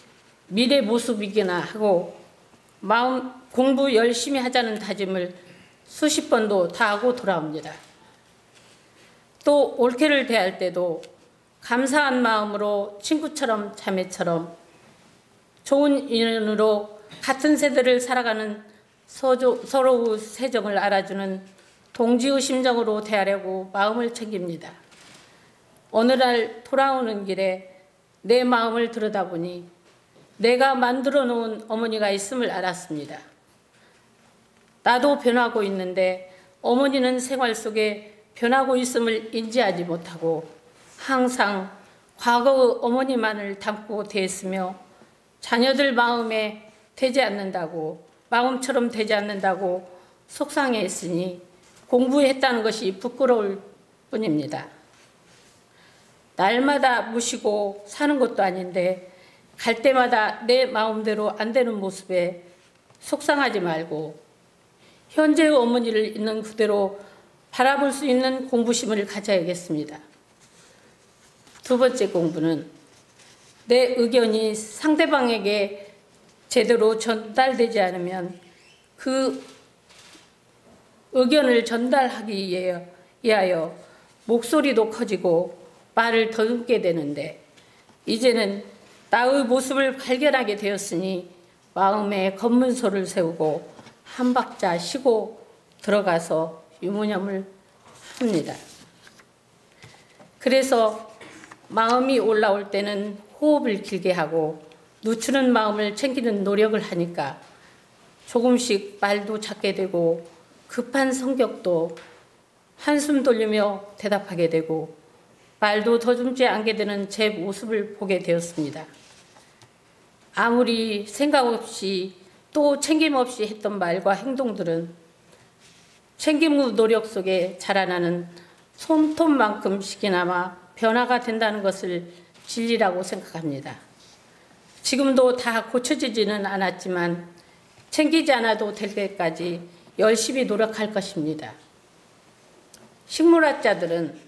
미래 모습이기나 하고 마음 공부 열심히 하자는 다짐을 수십 번도 다 하고 돌아옵니다. 또 올케를 대할 때도 감사한 마음으로 친구처럼 자매처럼 좋은 인연으로 같은 세대를 살아가는 서로의 세정을 알아주는 동지의 심정으로 대하려고 마음을 챙깁니다. 어느 날 돌아오는 길에 내 마음을 들여다보니 내가 만들어 놓은 어머니가 있음을 알았습니다. 나도 변하고 있는데 어머니는 생활 속에 변하고 있음을 인지하지 못하고 항상 과거의 어머니만을 담고 대했으며 자녀들 마음에 되지 않는다고 마음처럼 되지 않는다고 속상해했으니 공부했다는 것이 부끄러울 뿐입니다. 날마다 모시고 사는 것도 아닌데 갈 때마다 내 마음대로 안 되는 모습에 속상하지 말고 현재의 어머니를 있는 그대로 바라볼 수 있는 공부심을 가져야겠습니다. 두 번째 공부는 내 의견이 상대방에게 제대로 전달되지 않으면 그 의견을 전달하기 위하여 목소리도 커지고 말을 더듬게 되는데 이제는 나의 모습을 발견하게 되었으니 마음에 검문소를 세우고 한 박자 쉬고 들어가서 유무념을 합니다. 그래서 마음이 올라올 때는 호흡을 길게 하고 누추는 마음을 챙기는 노력을 하니까 조금씩 말도 작게 되고 급한 성격도 한숨 돌리며 대답하게 되고 말도 더듬지 않게 되는 제 모습을 보게 되었습니다. 아무리 생각 없이 또 챙김 없이 했던 말과 행동들은 챙김의 노력 속에 자라나는 솜톱만큼씩이나마 변화가 된다는 것을 진리라고 생각합니다. 지금도 다 고쳐지지는 않았지만 챙기지 않아도 될 때까지 열심히 노력할 것입니다. 식물학자들은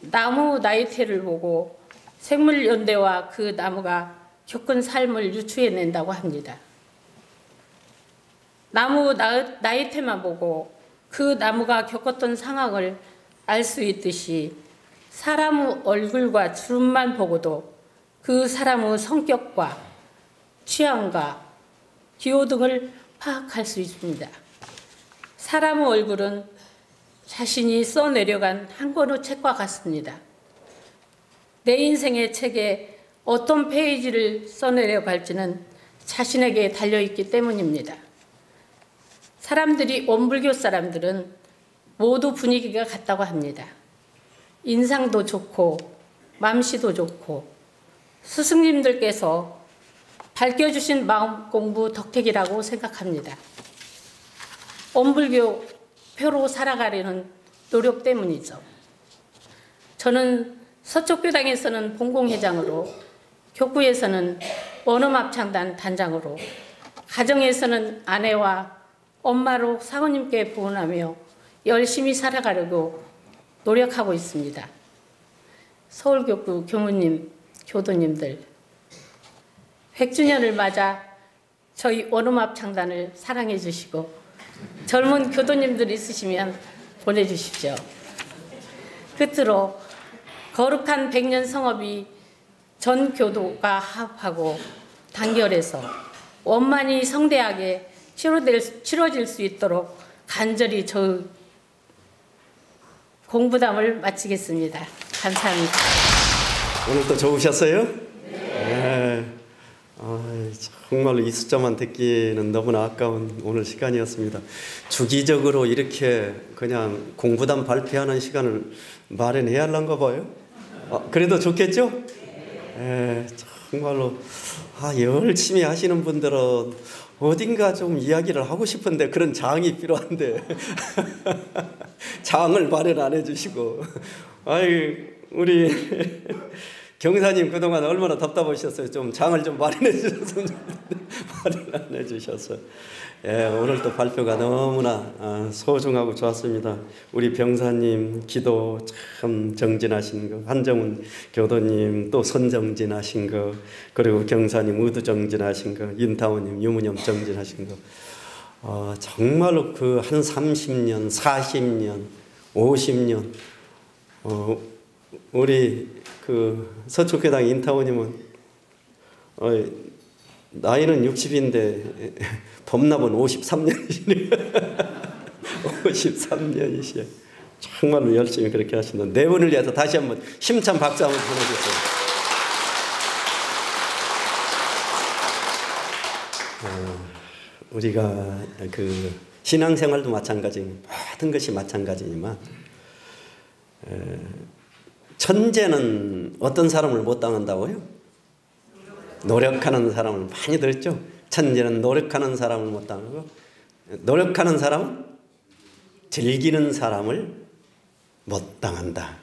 나무 나이테를 보고 생물연대와 그 나무가 겪은 삶을 유추해낸다고 합니다. 나무 나이테만 보고 그 나무가 겪었던 상황을 알 수 있듯이 사람의 얼굴과 주름만 보고도 그 사람의 성격과 취향과 기호 등을 파악할 수 있습니다. 사람의 얼굴은 자신이 써내려간 한 권의 책과 같습니다. 내 인생의 책에 어떤 페이지를 써내려갈지는 자신에게 달려있기 때문입니다. 원불교 사람들은 모두 분위기가 같다고 합니다. 인상도 좋고 맘씨도 좋고 스승님들께서 밝혀주신 마음 공부 덕택이라고 생각합니다. 엄불교 표로 살아가려는 노력 때문이죠. 저는 서초교당에서는 본공회장으로, 교구에서는 원음합창단 단장으로, 가정에서는 아내와 엄마로 사모님께 보훈하며 열심히 살아가려고 노력하고 있습니다. 서울교구 교무님, 교도님들, 100주년을 맞아 저희 원음합창단을 사랑해 주시고 젊은 교도님들 있으시면 보내주십시오. 끝으로 거룩한 100년 성업이 전 교도가 합하고 단결해서 원만히 성대하게 치러질 수 있도록 간절히 저 공부담을 마치겠습니다. 감사합니다. 오늘도 좋으셨어요? 네. 정말로 이 숫자만 듣기는 너무나 아까운 오늘 시간이었습니다. 주기적으로 이렇게 그냥 공부담 발표하는 시간을 마련해야 할란가 봐요. 그래도 좋겠죠? 정말로 열심히 하시는 분들은 어딘가 좀 이야기를 하고 싶은데 그런 장이 필요한데 장을 마련 안 해주시고 우리 경사님 그동안 얼마나 답답하셨어요. 좀 장을 좀 마련해 주셔서 마련 안 해주셔서 오늘 또 발표가 너무나 소중하고 좋았습니다. 우리 병사님 기도 참 정진하신 거, 한정훈 교도님 또 선정진하신 거, 그리고 경사님 의도 정진하신 거, 윤타원님 유무념 정진하신 거, 정말로 그 한 30년, 40년, 50년 우리 그 서초교당 인타원님은 나이는 60인데 범납은 53년이시네요. 53년이시에요. 정말로 열심히 그렇게 하시는데 네 분을 위해서 다시 한번 힘찬 박수 한번 보내주세요. 우리가 그 신앙생활도 마찬가지, 모든 것이 마찬가지지만 천재는 어떤 사람을 못 당한다고요? 노력하는 사람을 많이 들었죠? 천재는 노력하는 사람을 못 당하고 노력하는 사람은 즐기는 사람을 못 당한다.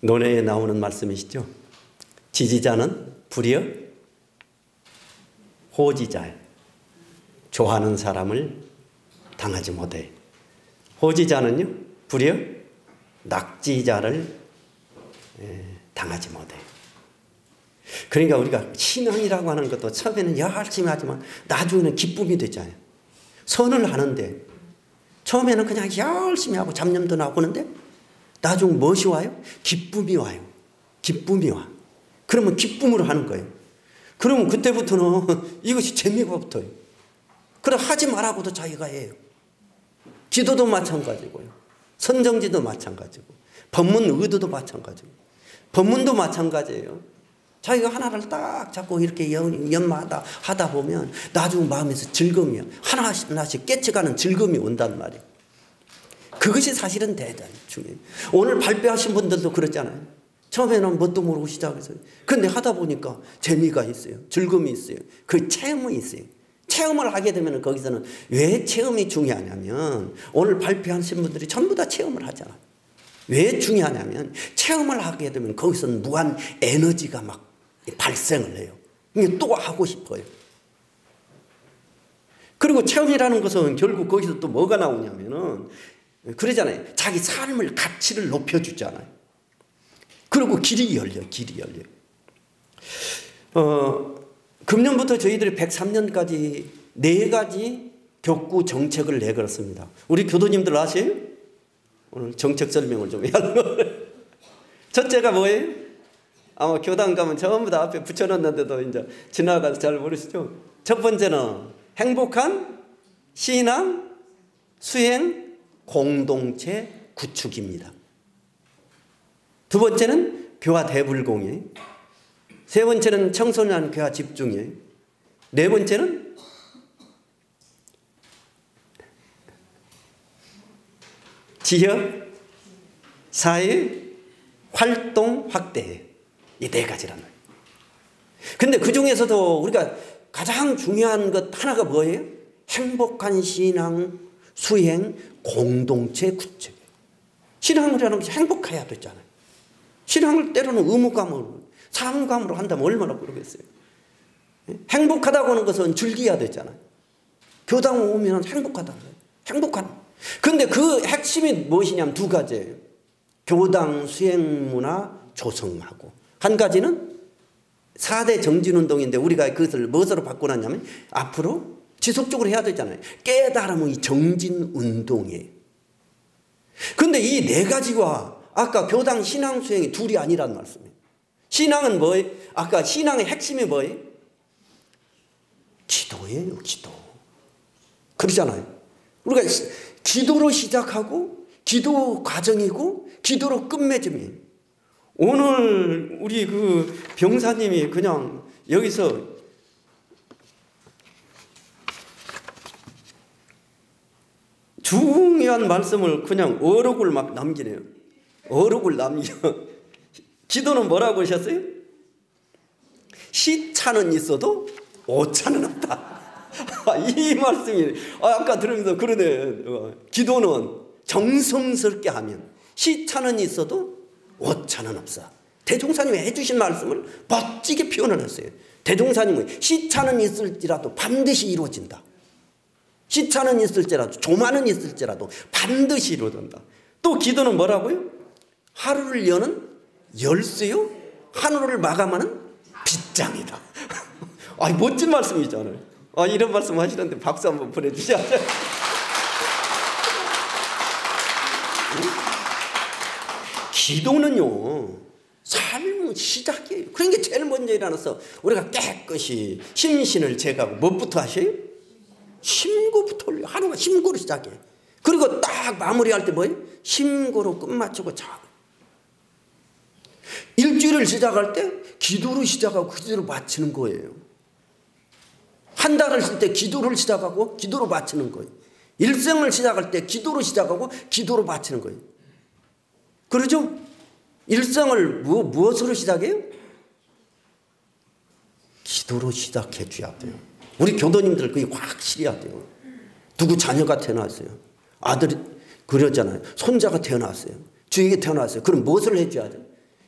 논어에 나오는 말씀이시죠? 지지자는 불이여 호지자야. 좋아하는 사람을 당하지 못해. 호지자는요, 불이여 낙지자를 당하지 못해. 그러니까 우리가 신앙이라고 하는 것도 처음에는 열심히 하지만 나중에는 기쁨이 되잖아요. 선을 하는데 처음에는 그냥 열심히 하고 잡념도 나고 그러는데 나중에 무엇이 와요? 기쁨이 와요. 기쁨이 와. 그러면 기쁨으로 하는 거예요. 그러면 그때부터는 이것이 재미가 붙어요. 그럼 하지 말라고도 자기가 해요. 기도도 마찬가지고요. 선정지도 마찬가지고 법문 의도도 마찬가지고 법문도 마찬가지예요. 자기가 하나를 딱 잡고 이렇게 연마하다 하다 보면 나중 마음에서 즐거움이야. 하나씩 깨쳐가는 즐거움이 온단 말이에요. 그것이 사실은 대단히 중요해요. 오늘 발표하신 분들도 그렇잖아요. 처음에는 뭣도 모르고 시작했어요. 그런데 하다 보니까 재미가 있어요. 즐거움이 있어요. 그 체험이 있어요. 체험을 하게 되면 거기서는 왜 체험이 중요하냐면 오늘 발표하신 분들이 전부 다 체험을 하잖아요. 왜 중요하냐면 체험을 하게 되면 거기서는 무한 에너지가 막 발생을 해요. 또 하고 싶어요. 그리고 체험이라는 것은 결국 거기서 또 뭐가 나오냐면은 그러잖아요. 자기 삶을 가치를 높여주잖아요. 그리고 길이 열려. 금년부터 저희들이 103년까지 4가지 교구 정책을 내걸었습니다. 우리 교도님들 아세요? 오늘 정책 설명을 좀 해야 하는 첫째가 뭐예요? 아마 교당 가면 전부 다 앞에 붙여놨는데도 이제 지나가서 잘 모르시죠? 첫 번째는 행복한 신앙, 수행, 공동체 구축입니다. 두 번째는 교화 대불공이에요. 세 번째는 청소년 교화 집중이에요. 네 번째는 지역, 사회, 활동, 확대. 이 네 가지란 말이에요. 근데 그 중에서도 우리가 가장 중요한 것 하나가 뭐예요? 행복한 신앙, 수행, 공동체 구체. 신앙을 하는 것이 행복해야 되잖아요. 신앙을 때로는 의무감으로, 사무감으로 한다면 얼마나 그러겠어요. 행복하다고 하는 것은 즐겨야 되잖아요. 교당 오면 행복하다는 거예요. 행복한. 근데 그 핵심이 무엇이냐면 두 가지예요. 교당 수행문화 조성하고, 한 가지는 4대 정진운동인데 우리가 그것을 무엇으로 바꿔놨냐면 앞으로 지속적으로 해야 되잖아요. 깨달음의 정진운동이에요. 근데 이 네 가지와 아까 교당 신앙 수행이 둘이 아니란 말씀이에요. 신앙은 뭐예요? 아까 신앙의 핵심이 뭐예요? 기도예요, 기도. 그러잖아요. 우리가 기도로 시작하고 기도 과정이고 기도로 끝맺음이에요. 오늘 우리 그 병사님이 그냥 여기서 중요한 말씀을 그냥 어록을 막 남기네요. 어록을 남겨. 기도는 뭐라고 하셨어요? 시차는 있어도 오차는 없다. 이 말씀이 아까 들으면서 그러네. 기도는 정성스럽게 하면 시차는 있어도 오차는 없어. 대종사님이 해주신 말씀을 멋지게 표현을 했어요. 대종사님은 시차는 있을지라도 반드시 이루어진다. 시차는 있을지라도 조마는 있을지라도 반드시 이루어진다. 또 기도는 뭐라고요? 하루를 여는 열쇠요, 하루를 마감하는 빗장이다. 아, 멋진 말씀이잖아요. 이런 말씀 하시는데 박수 한번 보내주셔야죠. 기도는요, 삶의 시작이에요. 그러니까 제일 먼저 일어나서 우리가 깨끗이 심신을 제거하고 무엇부터 하셔요? 심고부터 올려. 하루가 심고로 시작해요. 그리고 딱 마무리할 때 뭐예요? 심고로 끝마치고 자고. 일주일을 시작할 때 기도로 시작하고 기도로 마치는 거예요. 한 달을 쓸 때 기도를 시작하고 기도로 마치는 거예요. 일생을 시작할 때 기도로 시작하고 기도로 마치는 거예요. 그러죠? 일생을 무엇으로 시작해요? 기도로 시작해 줘야 돼요. 우리 교도님들 그게 확실히 해야 돼요. 누구 자녀가 태어났어요. 아들이 그러잖아요. 손자가 태어났어요. 주에게 태어났어요. 그럼 무엇을 해줘야 돼요?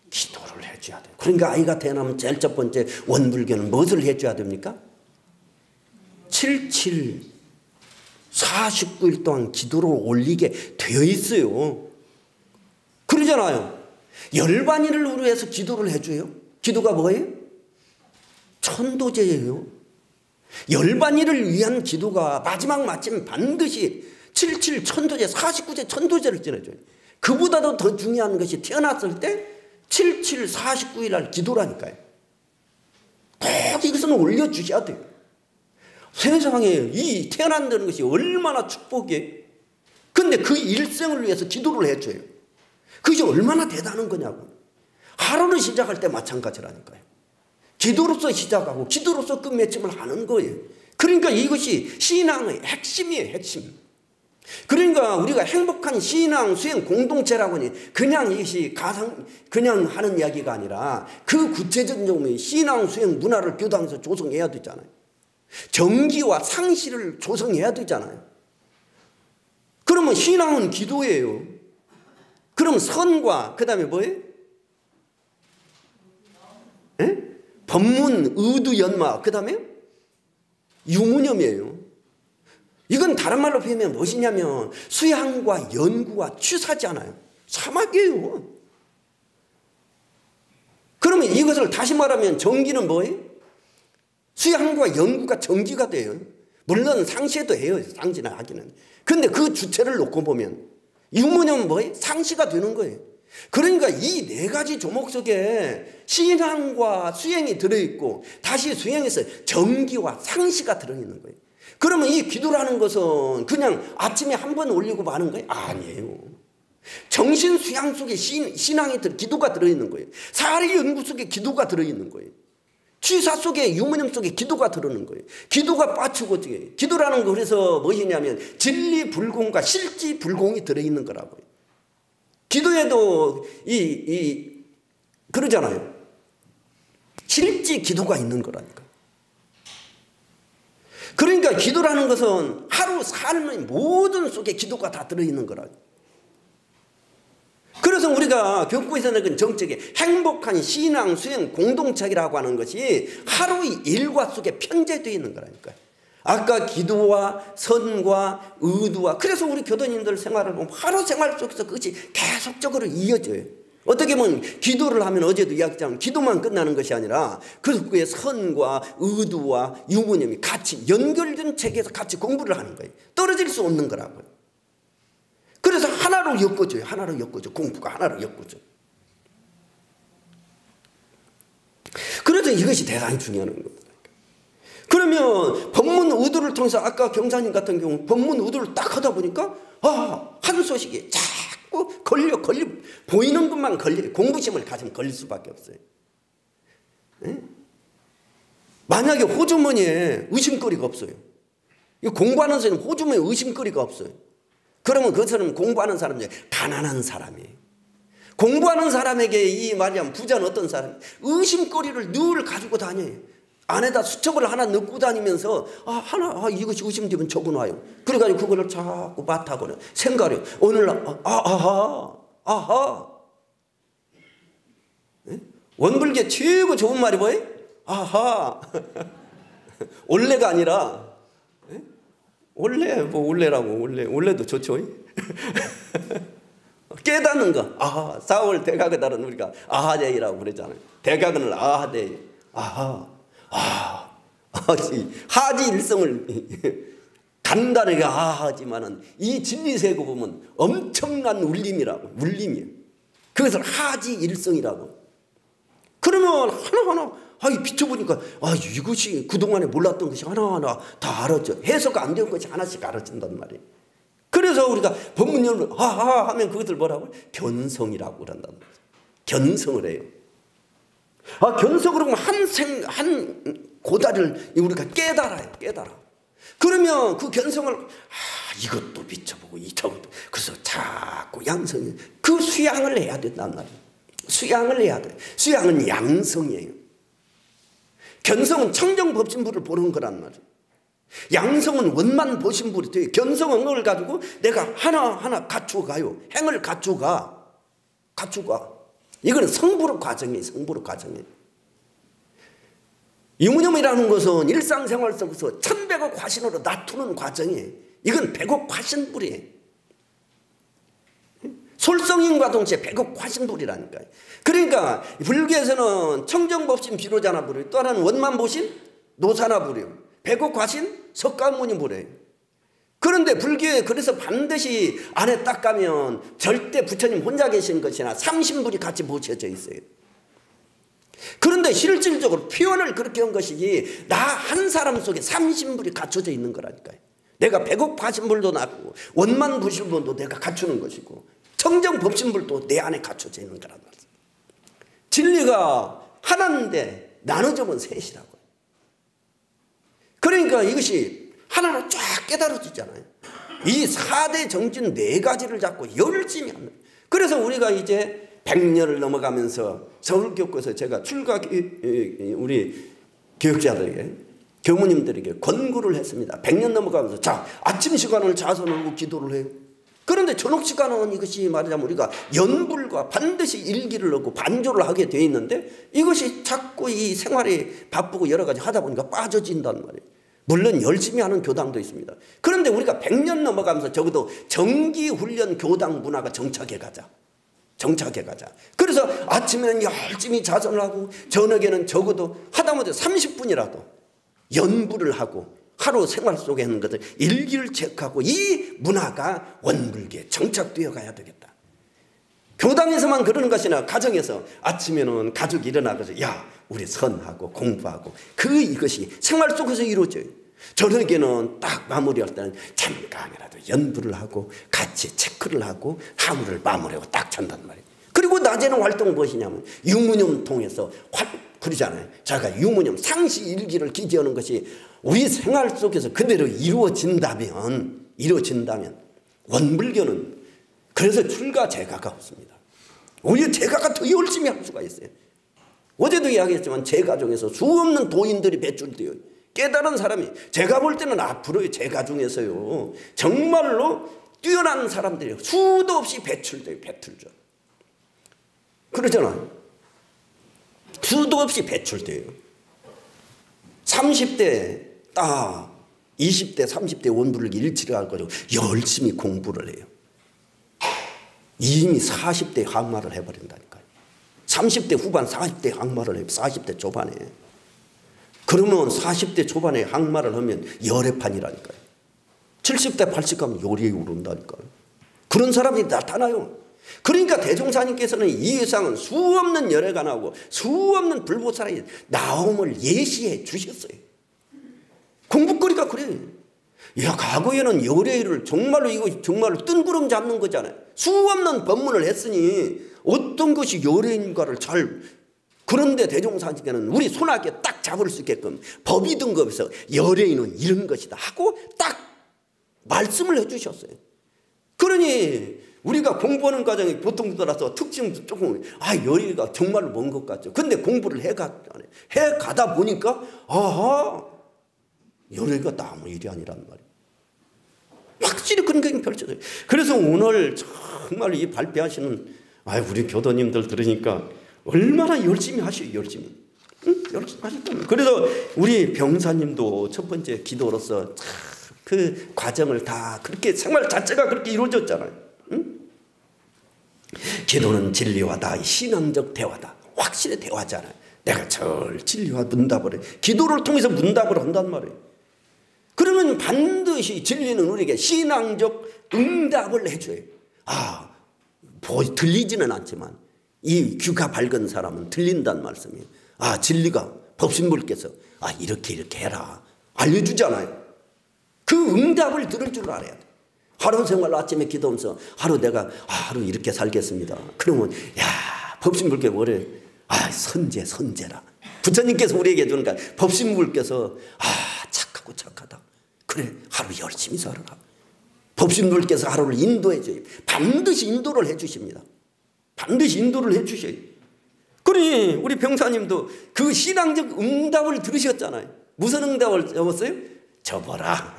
기도를 해줘야 돼요. 그러니까 아이가 태어나면 제일 첫 번째 원불교는 무엇을 해줘야 됩니까? 7, 49일 동안 기도를 올리게 되어 있어요. 그러잖아요. 열반일을 위해서 기도를 해줘요. 기도가 뭐예요? 천도제예요. 열반일을 위한 기도가 마지막 마침 반드시 7 천도제, 49제 천도제를 지내줘요. 그보다도 더 중요한 것이 태어났을 때 7 49일 날 기도라니까요. 꼭 이것은 올려주셔야 돼요. 세상에 이 태어난다는 것이 얼마나 축복이에요. 근데 그 일생을 위해서 기도를 해줘요. 그게 얼마나 대단한 거냐고. 하루를 시작할 때 마찬가지라니까요. 기도로서 시작하고 기도로서 끝맺음을 하는 거예요. 그러니까 이것이 신앙의 핵심이에요. 핵심. 그러니까 우리가 행복한 신앙 수행 공동체라고 하니 그냥 이것이 그냥 하는 이야기가 아니라 그 구체적인 신앙 수행 문화를 교당에서 조성해야 되잖아요. 정기와 상시를 조성해야 되잖아요. 그러면 신앙은 기도예요. 그럼 선과 그 다음에 뭐예요? 에? 법문, 의두, 연마 그 다음에 유무념이에요. 이건 다른 말로 표현하면 무엇이냐면 수양과 연구와 취사잖아요. 사막이에요. 그러면 이것을 다시 말하면 정기는 뭐예요? 수양과 연구가 정기가 돼요. 물론 상시에도 해요. 상시나 하기는. 근데 그 주체를 놓고 보면 유무념은 뭐예요? 상시가 되는 거예요. 그러니까 이 네 가지 조목 속에 신앙과 수행이 들어있고 다시 수행에서 정기와 상시가 들어있는 거예요. 그러면 이 기도라는 것은 그냥 아침에 한 번 올리고 마는 거예요? 아니에요. 정신 수양 속에 기도가 들어있는 거예요. 사리 연구 속에 기도가 들어있는 거예요. 취사 속에 유무념 속에 기도가 들어있는 거예요. 기도가 빠지고 기도라는 거 그래서 무엇이냐면 진리 불공과 실지 불공이 들어있는 거라고요. 기도에도 그러잖아요. 실제 기도가 있는 거라니까. 그러니까 기도라는 것은 하루 삶의 모든 속에 기도가 다 들어있는 거라고. 그래서 우리가 교구에서 그 정책에 행복한 신앙 수행 공동체라고 하는 것이 하루의 일과 속에 편제되어 있는 거라니까요. 아까 기도와 선과 의도와, 그래서 우리 교도님들 생활을 보면 하루 생활 속에서 그것이 계속적으로 이어져요. 어떻게 보면 기도를 하면 어제도 이야기했지만 기도만 끝나는 것이 아니라 그 속에 선과 의도와 유무념이 같이 연결된 체계에서 같이 공부를 하는 거예요. 떨어질 수 없는 거라고요. 그래서 하나로 엮어줘요. 하나로 엮어줘. 공부가 하나로 엮어줘. 그래서 이것이 대단히 중요한 겁니다. 그러면 법문 의도를 통해서 아까 경사님 같은 경우 법문 의도를 딱 하다 보니까 한 소식이 자꾸 걸려 보이는 것만 걸려요. 공부심을 가지면 걸릴 수밖에 없어요. 네? 만약에 호주머니에 의심거리가 없어요. 공부하는 사람은 호주머니에 의심거리가 없어요. 그러면 그 사람은 공부하는 사람 중에 가난한 사람이에요. 공부하는 사람에게 이 말이야 부자는 어떤 사람? 의심거리를 늘 가지고 다녀요. 안에다 수첩을 하나 넣고 다니면서 이것이 의심되면 적어놔요. 그래가지고 그거를 자꾸 맡아보려 생각해요. 오늘날 아하. 네? 원불교 최고 좋은 말이 뭐예요? 아하. 원래가 아니라 원래라고 원래도 좋죠. 깨닫는 거. 아하. 4월 대각의달은 우리가 아하데이라고 그러잖아요. 대각은을 아하데이. 아하. 하지 일성을 간단하게 하지만은 이 진리세고 보면 엄청난 울림이라고. 울림이에요. 그것을 하지 일성이라고. 그러면 하나하나 비춰보니까 이것이 그동안에 몰랐던 것이 하나하나 다 알았죠. 해석 안 된 것이 하나씩 알아진단 말이에요. 그래서 우리가 법문열을 하면 그것을 뭐라고? 견성이라고 그런단 말이에요. 견성을 해요. 견성으로 보면 한 고다리를 우리가 깨달아요. 그러면 그 견성을 이것도 비춰보고 저것도, 그래서 자꾸 양성이 그 수양을 해야 된단 말이에요. 수양을 해야 돼요. 수양은 양성이에요. 견성은 청정법신부를 보는 거란 말이에요. 양성은 원만 보신불이 돼요. 견성은 그걸 가지고 내가 하나하나 갖추어가요. 행을 갖추어가. 이거는 성불의 과정이에요. 성불의 과정이에요. 유무념이라는 것은 일상생활 속에서 천백억 화신으로 놔두는 과정이에요. 이건 백억 화신불이에요. 솔성인과 동시에 백억 화신불이라니까요. 그러니까 불교에서는 청정법신 비로자나불이에요. 또 하나는 원만보신 노사나불이에요. 백억 화신 석가모니불이에요. 그런데 불교에 그래서 반드시 안에 딱 가면 절대 부처님 혼자 계신 것이나 삼신불이 같이 모셔져 있어요. 그런데 실질적으로 표현을 그렇게 한 것이지 나 한 사람 속에 삼신불이 갖춰져 있는 거라니까요. 내가 백억 화신불도 낳고 원만부신불도 내가 갖추는 것이고 청정법신불도 내 안에 갖춰져 있는 거란 말이에요. 진리가 하나인데 나눠주면 셋이라고요. 그러니까 이것이 하나로 쫙 깨달아지잖아요. 이 4대 정진 4가지를 잡고 열심히 합니다. 그래서 우리가 이제 100년을 넘어가면서 서울교구에서 제가 우리 교육자들에게 교무님들에게 권고를 했습니다. 100년 넘어가면서 자 아침 시간을 자선을 하고 기도를 해요. 그런데 저녁 시간은 이것이 말하자면 우리가 연불과 반드시 일기를 넣고 반조를 하게 되어 있는데 이것이 자꾸 이 생활이 바쁘고 여러 가지 하다 보니까 빠져진단 말이에요. 물론 열심히 하는 교당도 있습니다. 그런데 우리가 100년 넘어가면서 적어도 정기훈련 교당 문화가 정착해 가자. 그래서 아침에는 열심히 자선을 하고 저녁에는 적어도 하다못해 30분이라도 연불을 하고 하루 생활 속에 있는 것을 일기를 체크하고 이 문화가 원불교에 정착되어 가야 되겠다. 교당에서만 그러는 것이 아니라 가정에서 아침에는 가족이 일어나서 우리 선하고 공부하고 이것이 생활 속에서 이루어져요. 저녁에는 딱 마무리할 때는 잠깐이라도 연불을 하고 같이 체크를 하고 하루를 마무리하고 딱 잔단 말이에요. 그리고 낮에는 활동은 무엇이냐면 유무념 통해서 그러잖아요. 제가 유무념 상시 일기를 기재하는 것이 우리 생활 속에서 그대로 이루어진다면 원불교는 그래서 출가제가가 없습니다. 오히려 제가가 더 열심히 할 수가 있어요. 어제도 이야기했지만 제가 중에서 수없는 도인들이 배출돼요. 깨달은 사람이, 제가 볼 때는 앞으로의 제가 중에서요 정말로 뛰어난 사람들이 수도 없이 배출돼요. 배출죠. 그러잖아요. 수도 없이 배출돼요. 30대 딱 20대 30대 원불기 일치를 할 거죠. 열심히 공부를 해요. 이미 40대 항마를 해버린다니까요. 30대 후반 40대 항마를 해요. 40대 초반에. 그러면 40대 초반에 항마를 하면 열애판이라니까요. 70대 80 가면 열이 오른다니까요. 그런 사람이 나타나요. 그러니까 대종사님께서는 이 세상은 수없는 열애가 나오고 수없는 불보살이 나옴을 예시해 주셨어요. 공부거리가 그래요. 야, 과거에는 열애를 정말로 이거 정말로 뜬구름 잡는 거잖아요. 수없는 법문을 했으니 어떤 것이 열애인가를 잘, 그런데 대종사님께는 우리 손아귀에 딱 잡을 수 있게끔 법이 등급에서 열애인은 이런 것이다 하고 딱 말씀을 해주셨어요. 그러니 우리가 공부하는 과정이 보통 들어서 특징도 조금 열애가 정말로 먼 것 같죠. 근데 공부를 해가다 보니까 아하, 열애가 아무 일이 아니란 말이에요. 확실히 그런 게 펼쳐져요. 그래서 오늘 정말 이 발표하시는 우리 교도님들 들으니까 얼마나 열심히 하셔요. 열심히. 응? 열심히 하셨다면. 그래서 우리 병사님도 첫 번째 기도로서 그 과정을 다 그렇게 생활 자체가 그렇게 이루어졌잖아요. 응? 기도는 진리와다. 신앙적 대화다. 확실히 대화잖아요. 내가 진리와 문답을 해. 기도를 통해서 문답을 한단 말이에요. 그러면 반드시 진리는 우리에게 신앙적 응답을 해줘요. 들리지는 않지만 이 귀가 밝은 사람은 들린다는 말씀이에요. 진리가 법신불께서 이렇게 해라 알려주잖아요. 그 응답을 들을 줄 알아야 돼. 하루 생활 아침에 기도하면서 하루 내가 하루 이렇게 살겠습니다. 그러면 법신불께 뭐래? 선제라. 부처님께서 우리에게 주니까 법신불께서 착하고 착하다. 그래, 하루 열심히 살아라. 법신불께서 하루를 인도해줘요. 반드시 인도를 해주십니다. 반드시 인도를 해주셔요. 그러니 우리 병사님도 그 신앙적 응답을 들으셨잖아요. 무슨 응답을 적었어요? 접어라.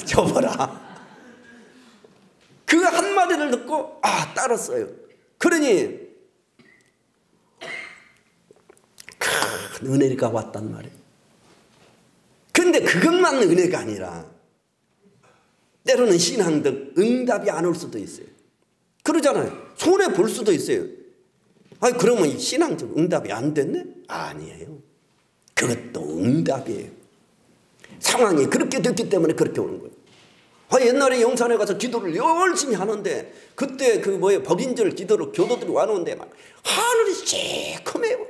접어라. 그 한마디를 듣고 따랐어요. 그러니 큰 은혜가 왔단 말이에요. 근데 그것만 은혜가 아니라 때로는 신앙적 응답이 안 올 수도 있어요. 그러잖아요. 손해 볼 수도 있어요. 그러면 신앙적 응답이 안 됐네? 아니에요. 그것도 응답이에요. 상황이 그렇게 됐기 때문에 그렇게 오는 거예요. 옛날에 영산에 가서 기도를 열심히 하는데 그때 법인절 기도로 교도들이 와놓는데 막 하늘이 시커매요.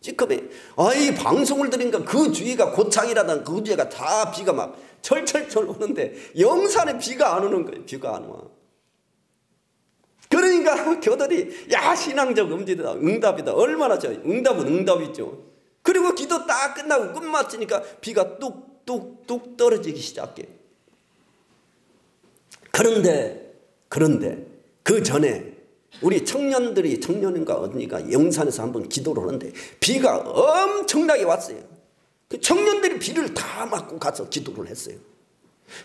시커매. 이 방송을 들으니까 그 주위가 고창이라든 그 주위가 다 비가 막 철철철 오는데 영산에 비가 안 오는 거예요. 비가 안 와. 그러니까 교도들이 신앙적 응답이다. 얼마나 응답은 응답이죠. 그리고 기도 딱 끝나고 끝마치니까 비가 뚝뚝뚝 떨어지기 시작해. 그런데 그 전에 우리 청년인가 어디가 영산에서 한번 기도를 하는데 비가 엄청나게 왔어요. 그 청년들이 비를 다 맞고 가서 기도를 했어요.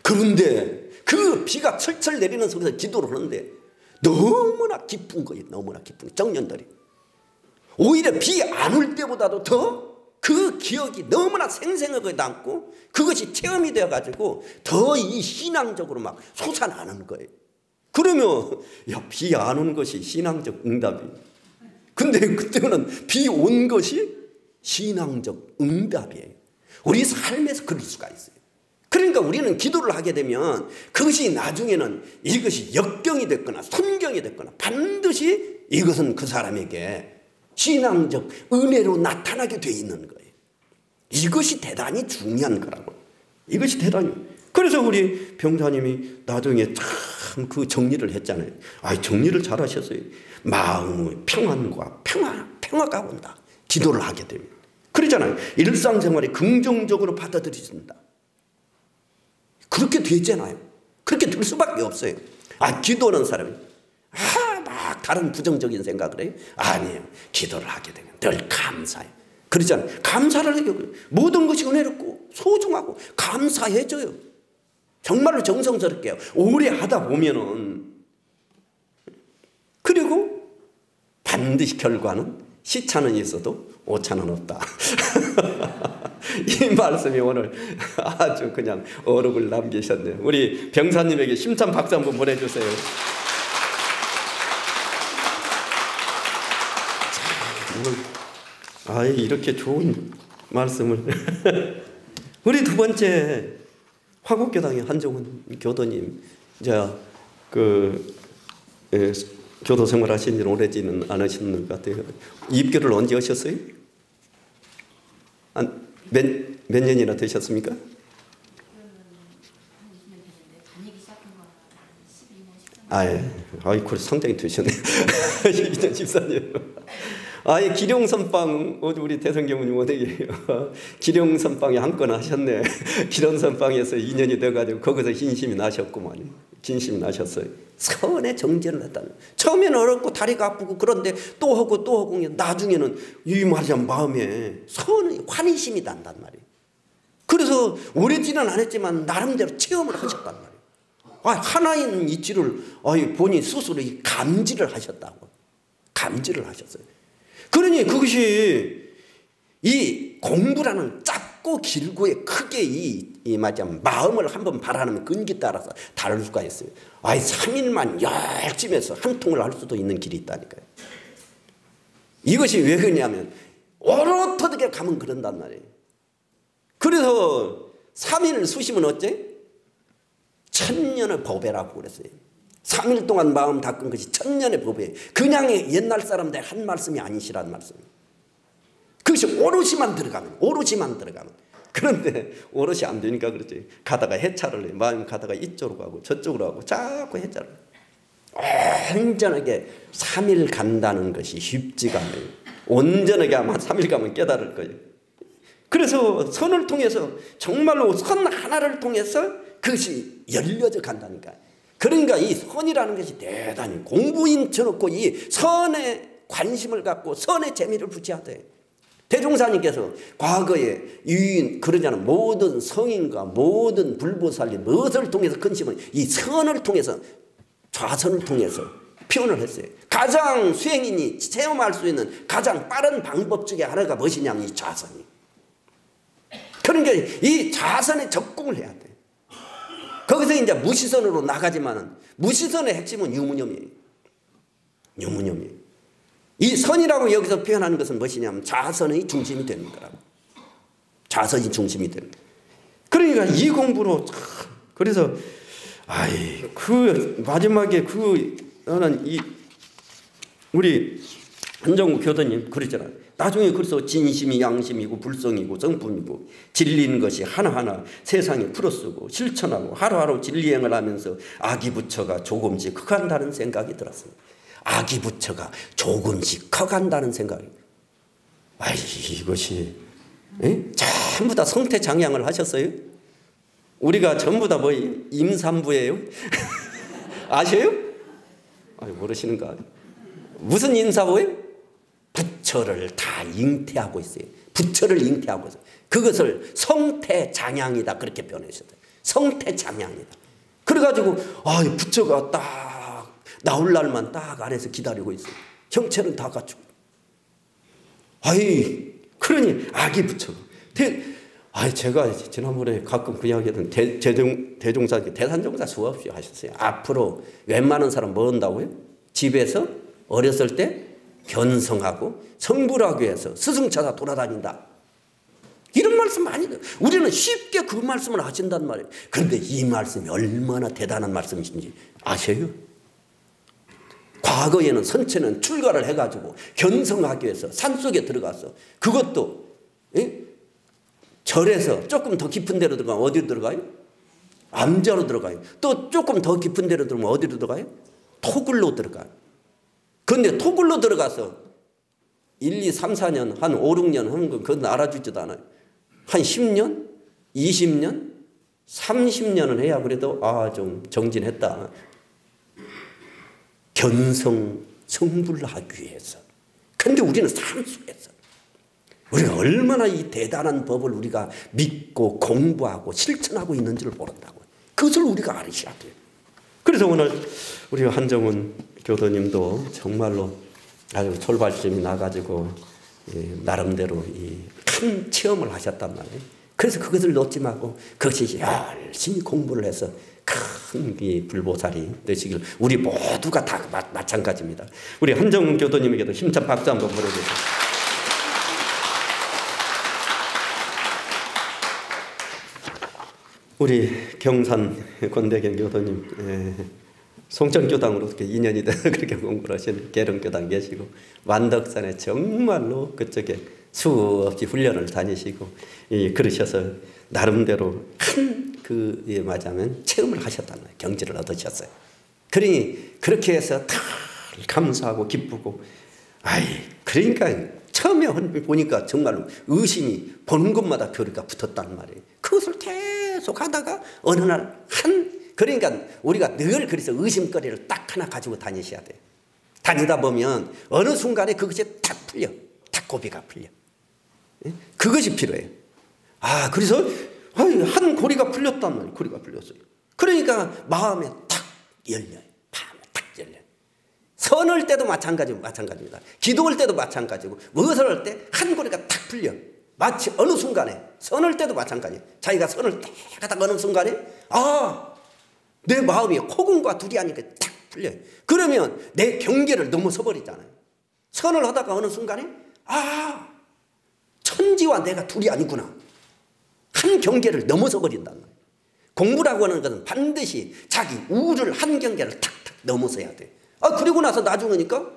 그런데 그 비가 철철 내리는 속에서 기도를 하는데 너무나 기쁜 거예요. 너무나 기쁜 거예요. 청년들이. 오히려 비 안 올 때보다도 더 그 기억이 너무나 생생하게 남고 그것이 체험이 되어가지고 더 이 신앙적으로 막 솟아나는 거예요. 그러면 비 안 온 것이 신앙적 응답이. 근데 그때는 비 온 것이 신앙적 응답이에요. 우리 삶에서 그럴 수가 있어요. 그러니까 우리는 기도를 하게 되면 그것이 나중에는 이것이 역경이 됐거나 선경이 됐거나 반드시 이것은 그 사람에게 신앙적 은혜로 나타나게 돼 있는 거예요. 이것이 대단히 중요한 거라고. 이것이 대단히. 그래서 우리 병사님이 나중에 참 그 정리를 했잖아요. 정리를 잘 하셨어요. 마음의 평안과 평화가 온다. 기도를 하게 되면. 그러잖아요. 일상생활에 긍정적으로 받아들여진다. 그렇게 되잖아요. 그렇게 될 수밖에 없어요. 기도하는 사람이. 막 다른 부정적인 생각을 해요? 아니에요. 기도를 하게 되면 늘 감사해요. 그러잖아요. 감사를 해요. 모든 것이 은혜롭고 소중하고 감사해져요. 정말로 정성스럽게 오래 하다 보면은. 그리고 반드시 결과는 시차는 있어도 오차는 없다. 이 말씀이 오늘 아주 그냥 어록을 남기셨네요. 우리 병사님에게 심찬 박수 한번 보내주세요. 오늘 이렇게 좋은 말씀을 우리 두 번째 화곡교당의 한종훈 교도님, 이제 교도 생활하신 지는 오래지는 않으신 것 같아요. 입교를 언제 하셨어요? 몇 년이나 되셨습니까? 그래 상당히 되셨네. 2014년. 기룡선빵, 우리 대성경님 어디에요? 기룡선빵에 한 건 하셨네. 기룡선빵에서 2년이 돼가지고 거기서 진심이 나셨구만. 진심이 나셨어요. 선의 정진을 했다는. 처음에는 어렵고 다리가 아프고 그런데 또 하고 나중에는 이 말이야 마음에 선의 환희심이 난단 말이에요. 그래서 오래지는 않았지만 나름대로 체험을 하셨단 말이에요. 하나인 이치를 본인 스스로 감지를 하셨다고. 감지를 하셨어요. 그러니 그것이 이 공부라는 짧고 길고의 크게 이 마음을 한번 바라는 근기 따라서 다를 수가 있어요. 3일만 열심히 해서 한 통을 할 수도 있는 길이 있다니까요. 이것이 왜 그러냐면 어떻게 가면 그런단 말이에요. 그래서 3일 수심은 어째? 천년의 법회라고 그랬어요. 3일 동안 마음 닦은 것이 천년의 법회. 그냥 옛날 사람들 한 말씀이 아니시란 말씀이에요. 그것이 오롯이만 들어가면. 그런데 오롯이 안 되니까 그렇지. 가다가 해차를 해요. 마음 가다가 이쪽으로 가고 저쪽으로 가고 자꾸 해차를 해요. 온전하게 3일 간다는 것이 쉽지가 않아요. 온전하게 아마 3일 가면 깨달을 거예요. 그래서 선을 통해서 정말로 선 하나를 통해서 그것이 열려져 간다니까. 그러니까 이 선이라는 것이 대단히 공부인 쳐놓고 이 선에 관심을 갖고 선의 재미를 붙여야 돼. 대종사님께서 과거에 그러잖아요. 모든 성인과 모든 불보살님 무엇을 통해서 큰 심을 이 선을 통해서 좌선을 통해서 표현을 했어요. 가장 수행인이 체험할 수 있는 가장 빠른 방법 중에 하나가 무엇이냐면 이 좌선이. 그러니까 이 좌선에 적공을 해야 돼. 거기서 이제 무시선으로 나가지만은 무시선의 핵심은 유무념이에요. 유무념이에요. 이 선이라고 여기서 표현하는 것은 무엇이냐면 좌선의 중심이 되는 거라고. 좌선이 중심이 되는 거예요. 그러니까 이 공부로 그래서 그 마지막에 나는 우리 한정우 교도님 그랬잖아요. 나중에 그래서 진심이 양심이고 불성이고 성품이고 진리인 것이 하나하나 세상에 풀어쓰고 실천하고 하루하루 진리행을 하면서 아기부처가 조금씩 커간다는 생각이 들었습니다. 아기부처가 조금씩 커간다는 생각이. 이것이 전부 다 성태장양을 하셨어요? 우리가 전부 다 임산부예요? 아셔요? 모르시는가? 무슨 임산부예요? 부처를 다 잉태하고 있어요. 부처를 잉태하고 있어요. 그것을 성태장양이다 그렇게 표현하셨어요. 성태장양이다. 그래가지고 부처가 딱 나올 날만 딱 안에서 기다리고 있어요. 형체는 다 갖추고. 그러니 아기 부처가. 제가 지난번에 가끔 그 이야기했던 대종사, 대산종사 수없이 하셨어요. 앞으로 웬만한 사람 뭐 한다고요? 집에서 어렸을 때 견성하고 성불하기 위해서 스승 찾아 돌아다닌다. 이런 말씀 많이 들어요. 우리는 쉽게 그 말씀을 하신단 말이에요. 그런데 이 말씀이 얼마나 대단한 말씀이신지 아셔요? 과거에는 선체는 출가를 해가지고 견성하기 위해서 산속에 들어가서 그것도 절에서 조금 더 깊은 데로 들어가면 어디로 들어가요? 암자로 들어가요. 또 조금 더 깊은 데로 들어가면 어디로 들어가요? 토굴로 들어가요. 그런데 토굴로 들어가서 1, 2, 3, 4년 한 5, 6년 하는 건 그건 알아주지도 않아요. 한 10년? 20년? 30년은 해야 그래도 좀 정진했다. 견성 성불하기 위해서. 근데 우리는 산수해서 우리가 얼마나 이 대단한 법을 우리가 믿고 공부하고 실천하고 있는지를 모른다고. 그것을 우리가 알으셔야 돼요. 그래서 오늘 우리 한정훈 교도님도 정말로 아주 솔발심이 나가지고 나름대로 큰 체험을 하셨단 말이에요. 그래서 그것을 놓지 말고 그것이 열심히 공부를 해서 큰 불보살이 되시길 우리 모두가 다 마찬가지입니다. 우리 한정훈 교도님에게도 힘찬 박수 한번 보내주세요. 우리 경산 권대경 교도님, 송천교당으로 그렇게 인연이 돼서 그렇게 공부를 하시는 계룡교당 계시고, 완덕산에 정말로 그쪽에 수없이 훈련을 다니시고, 그러셔서 나름대로 큰 맞으면 체험을 하셨단 말이에요. 경지를 얻으셨어요. 그러니 그렇게 해서 다 감사하고 기쁘고, 그러니까 처음에 보니까 정말로 의심이 보는 것마다 교리가 붙었단 말이에요. 그것을 계속 하다가 어느 날 그러니까 우리가 늘 그래서 의심거리를 딱 하나 가지고 다니셔야 돼요. 다니다 보면 어느 순간에 그것이 딱 풀려. 딱 고비가 풀려. 그것이 필요해요. 그래서 한 고리가 풀렸단 말이에요. 고리가 풀렸어요. 그러니까 마음에 탁 열려요. 마음에 탁 열려요. 선을 때도 마찬가지입니다. 기도할 때도 마찬가지고, 무엇을 할 때 한 고리가 탁 풀려. 마치 어느 순간에 선을 때도 마찬가지예요. 자기가 선을 딱 하다가 어느 순간에 내 마음이 호군과 둘이 하니까 딱 풀려요. 그러면 내 경계를 넘어서 버리잖아요. 선을 하다가 어느 순간에 천지와 내가 둘이 아니구나. 한 경계를 넘어서 버린단 말이에요. 공부라고 하는 것은 반드시 자기 우를 한 경계를 탁탁 넘어서야 돼. 그리고 나서 나중에니까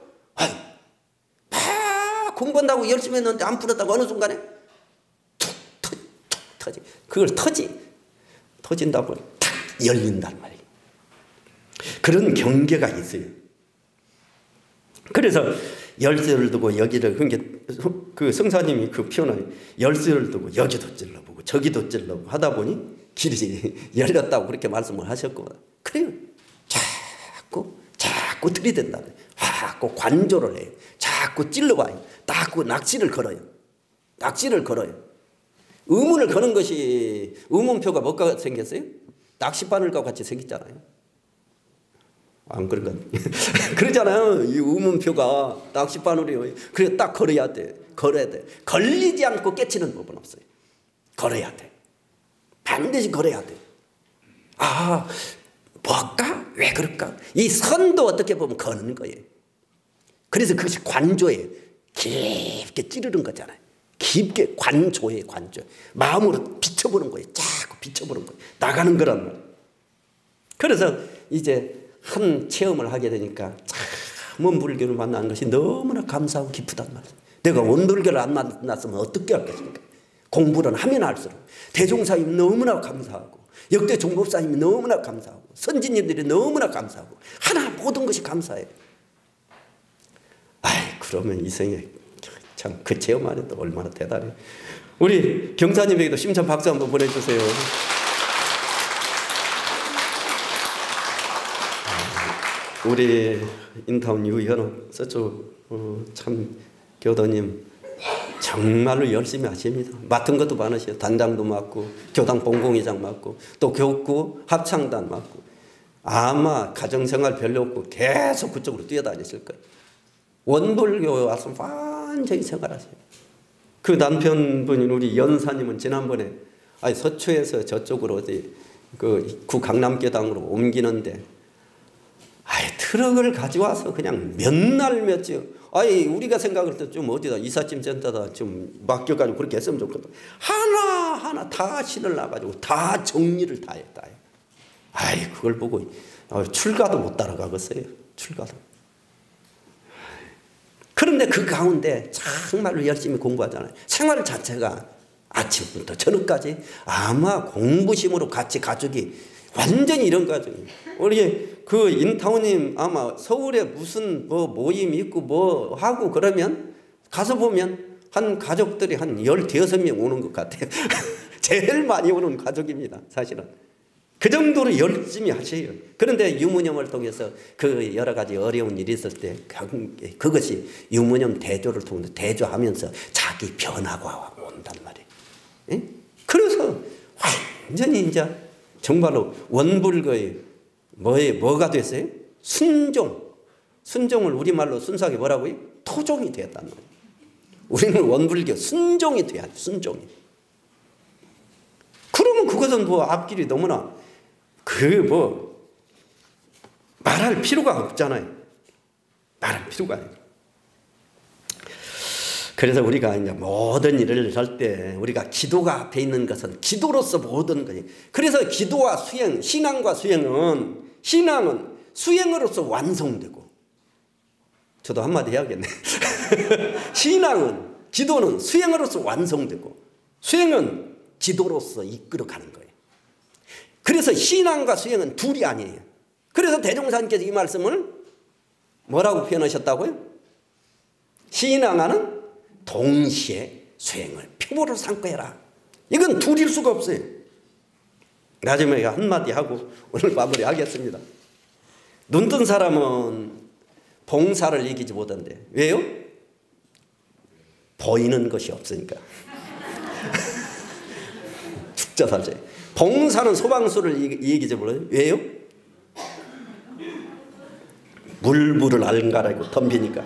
막 공부한다고 열심히 했는데 안 풀었다고 어느 순간에 툭 터지. 그걸 터진다고 탁 열린단 말이에요. 그런 경계가 있어요. 그래서 열쇠를 두고 여기를, 그 성사님이 그 표현을 열쇠를 두고 여기도 찔러보고 저기도 찔러보고 하다 보니 길이 열렸다고 그렇게 말씀을 하셨고, 그래요. 자꾸 들이댄다. 자꾸 관조를 해요. 자꾸 찔러봐요. 자꾸 낚시를 걸어요. 의문을 거는 것이, 의문표가 뭐가 생겼어요? 낚시바늘과 같이 생겼잖아요. 안 그런가? 그러잖아요. 이 의문표가 낚시바늘이에요. 그래 딱 걸어야 돼. 걸리지 않고 깨치는 법은 없어요. 걸어야 돼. 반드시 걸어야 돼. 뭘까? 왜 그럴까? 이 선도 어떻게 보면 거는 거예요. 그래서 그것이 관조예요. 깊게 찌르는 거잖아요. 깊게 관조예요. 마음으로 비춰보는 거예요. 자꾸 비춰보는 거예요. 나가는 거란 말이에요. 그래서 이제 한 체험을 하게 되니까 참 불교를 만난 것이 너무나 감사하고 기쁘단 말이에요. 내가 원불교를 안 만났으면 어떻게 할 것인가. 공부를 하면 할수록 대종사님 너무나 감사하고, 역대 종법사님이 너무나 감사하고, 선진님들이 너무나 감사하고, 하나 모든 것이 감사해요. 그러면 이 생에 참 그 체험만 해도 얼마나 대단해요. 우리 경사님에게도 심찬 박수 한번 보내주세요. 우리 인타운 유현옥 서쪽 참 교도님 정말로 열심히 하십니다. 맡은 것도 많으셔요. 단장도 맡고, 교당 본공회장 맡고, 또 교구 합창단 맡고, 아마 가정생활 별로 없고 계속 그쪽으로 뛰어다니실 거예요. 원불교에 와서 완전히 생활하세요. 그 남편분인 우리 연사님은 지난번에 서초에서 저쪽으로 구 강남교당으로 옮기는데 트럭을 가져와서 그냥 몇 날 며칠, 우리가 생각할 때 좀 어디다 이삿짐 센터다 좀 맡겨가지고 그렇게 했으면 좋겠다. 하나하나 다 신을 놔가지고 다 정리를 다 했다. 그걸 보고 출가도 못 따라가겠어요. 출가도. 그런데 그 가운데 정말로 열심히 공부하잖아요. 생활 자체가 아침부터 저녁까지 아마 공부심으로 같이 가족이 완전히 이런 가족이에요. 우리 그 인타우님 아마 서울에 무슨 모임 있고 뭐 하고 그러면 가서 보면 한 가족들이 한 15명 오는 것 같아요. 제일 많이 오는 가족입니다, 사실은. 그 정도로 열심히 하셔요. 그런데 유무념을 통해서 그 여러 가지 어려운 일이 있을 때 그것이 유무념 대조를 통해서 대조하면서 자기 변화가 온단 말이에요. 예? 그래서 완전히 이제 정말로 원불교의 뭐가 됐어요? 순종을 우리말로 순수하게 뭐라고요? 토종이 되었단 말이에요. 우리는 원불교 순종이 돼야지, 순종이. 그러면 그것은 뭐 앞길이 너무나 말할 필요가 없잖아요. 말할 필요가 아니에요. 그래서 우리가 이제 모든 일을 할 때 우리가 기도가 앞에 있는 것은 기도로서 모든 거예요. 그래서 기도와 수행, 신앙과 신앙은 수행으로서 완성되고, 저도 한마디 해야겠네. 기도는 수행으로서 완성되고, 수행은 기도로서 이끌어가는 거예요. 그래서 신앙과 수행은 둘이 아니에요. 그래서 대종사님께서 이 말씀을 뭐라고 표현하셨다고요? 신앙하는 동시에 수행을 표본으로 삼고 해라. 이건 둘일 수가 없어요. 마지막에 한마디 하고 오늘 마무리하겠습니다. 눈뜬 사람은 봉사를 이기지 못한대. 왜요? 보이는 것이 없으니까. 죽자살자예요. 봉사는 소방수를 이기지 못해요. 왜요? 물불을 알가라고 덤비니까.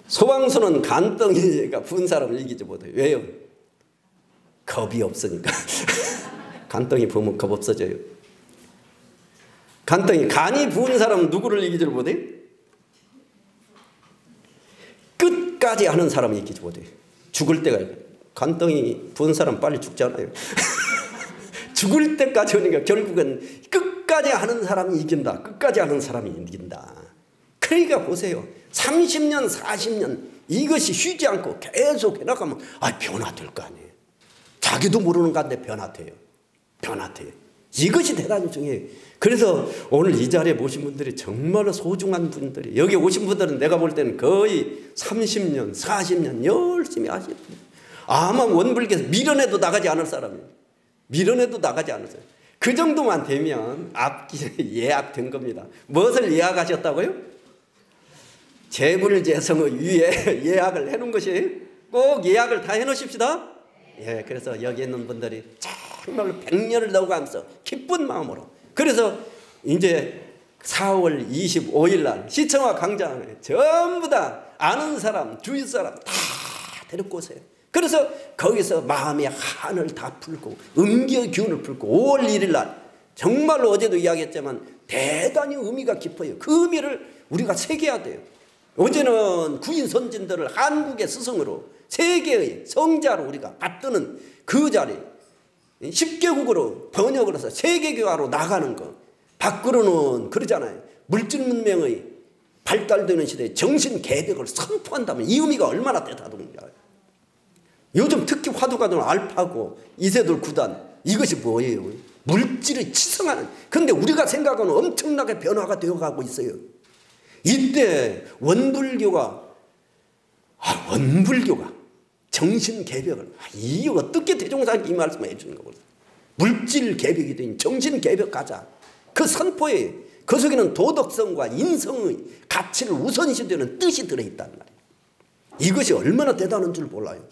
소방수는 간덩이가 부은 사람을 이기지 못해요. 왜요? 겁이 없으니까. 간덩이 부으면 겁 없어져요. 간이 부은 사람은 누구를 이기지 못해요? 끝까지 하는 사람을 이기지 못해요. 죽을 때가 간덩이 부은 사람 빨리 죽잖아요. 죽을 때까지 오니까 결국은 끝까지 하는 사람이 이긴다. 끝까지 하는 사람이 이긴다. 그러니까 보세요. 30년, 40년 이것이 쉬지 않고 계속 해나가면 변화될 거 아니에요. 자기도 모르는 가운데 변화돼요. 이것이 대단히 중요해요. 그래서 오늘 이 자리에 모신 분들이 정말로 소중한 분들이, 여기 오신 분들은 내가 볼 때는 거의 30년, 40년 열심히 하시는 분들. 아마 원불교에서 미련해도 나가지 않을 사람이에요. 그 정도만 되면 앞길에 예약된 겁니다. 무엇을 예약하셨다고요? 재불재성의 위에 예약을 해놓은 것이에요. 꼭 예약을 다 해놓으십시다. 예, 그래서 여기 있는 분들이 정말로 100년을 넘어가면서 기쁜 마음으로, 그래서 이제 4월 25일 날 시청과 광장에 전부 다 아는 사람, 주위 사람 다 데리고 오세요. 그래서 거기서 마음의 한을 다 풀고 음기의 기운을 풀고 5월 1일 날 정말로 어제도 이야기했지만 대단히 의미가 깊어요. 그 의미를 우리가 새겨야 돼요. 어제는 구인 선진들을 한국의 스승으로 세계의 성자로 우리가 받드는 그 자리, 10개국으로 번역을 해서 세계교화로 나가는 거. 밖으로는 그러잖아요. 물질 문명의 발달되는 시대에 정신 개벽을 선포한다면 이 의미가 얼마나 대단한지. 요즘 특히 화두가 알파고 이세돌 9단 이것이 뭐예요? 물질을 치성하는. 그런데 우리가 생각하는 엄청나게 변화가 되어가고 있어요. 이때 원불교가 정신 개벽을, 이 어떻게 대종사님이 이 말씀을 해주는 거거든요. 물질 개벽이 된 정신 개벽하자. 그 선포에 그 속에는 도덕성과 인성의 가치를 우선시되는 뜻이 들어있단 말이에요. 이것이 얼마나 대단한 줄 몰라요.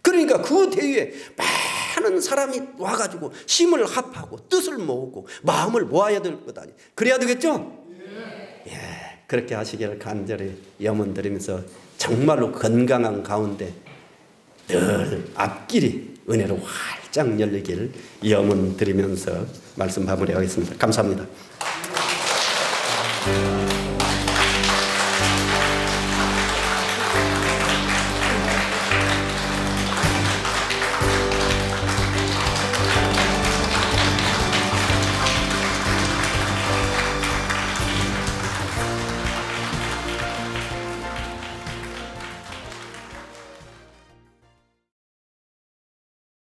그러니까 그 대회에 많은 사람이 와가지고 힘을 합하고 뜻을 모으고 마음을 모아야 될 것 아니에요. 그래야 되겠죠? 예, 그렇게 하시기를 간절히 염원드리면서 정말로 건강한 가운데 늘 앞길이 은혜로 활짝 열리길 염원드리면서 말씀 마무리하겠습니다. 감사합니다.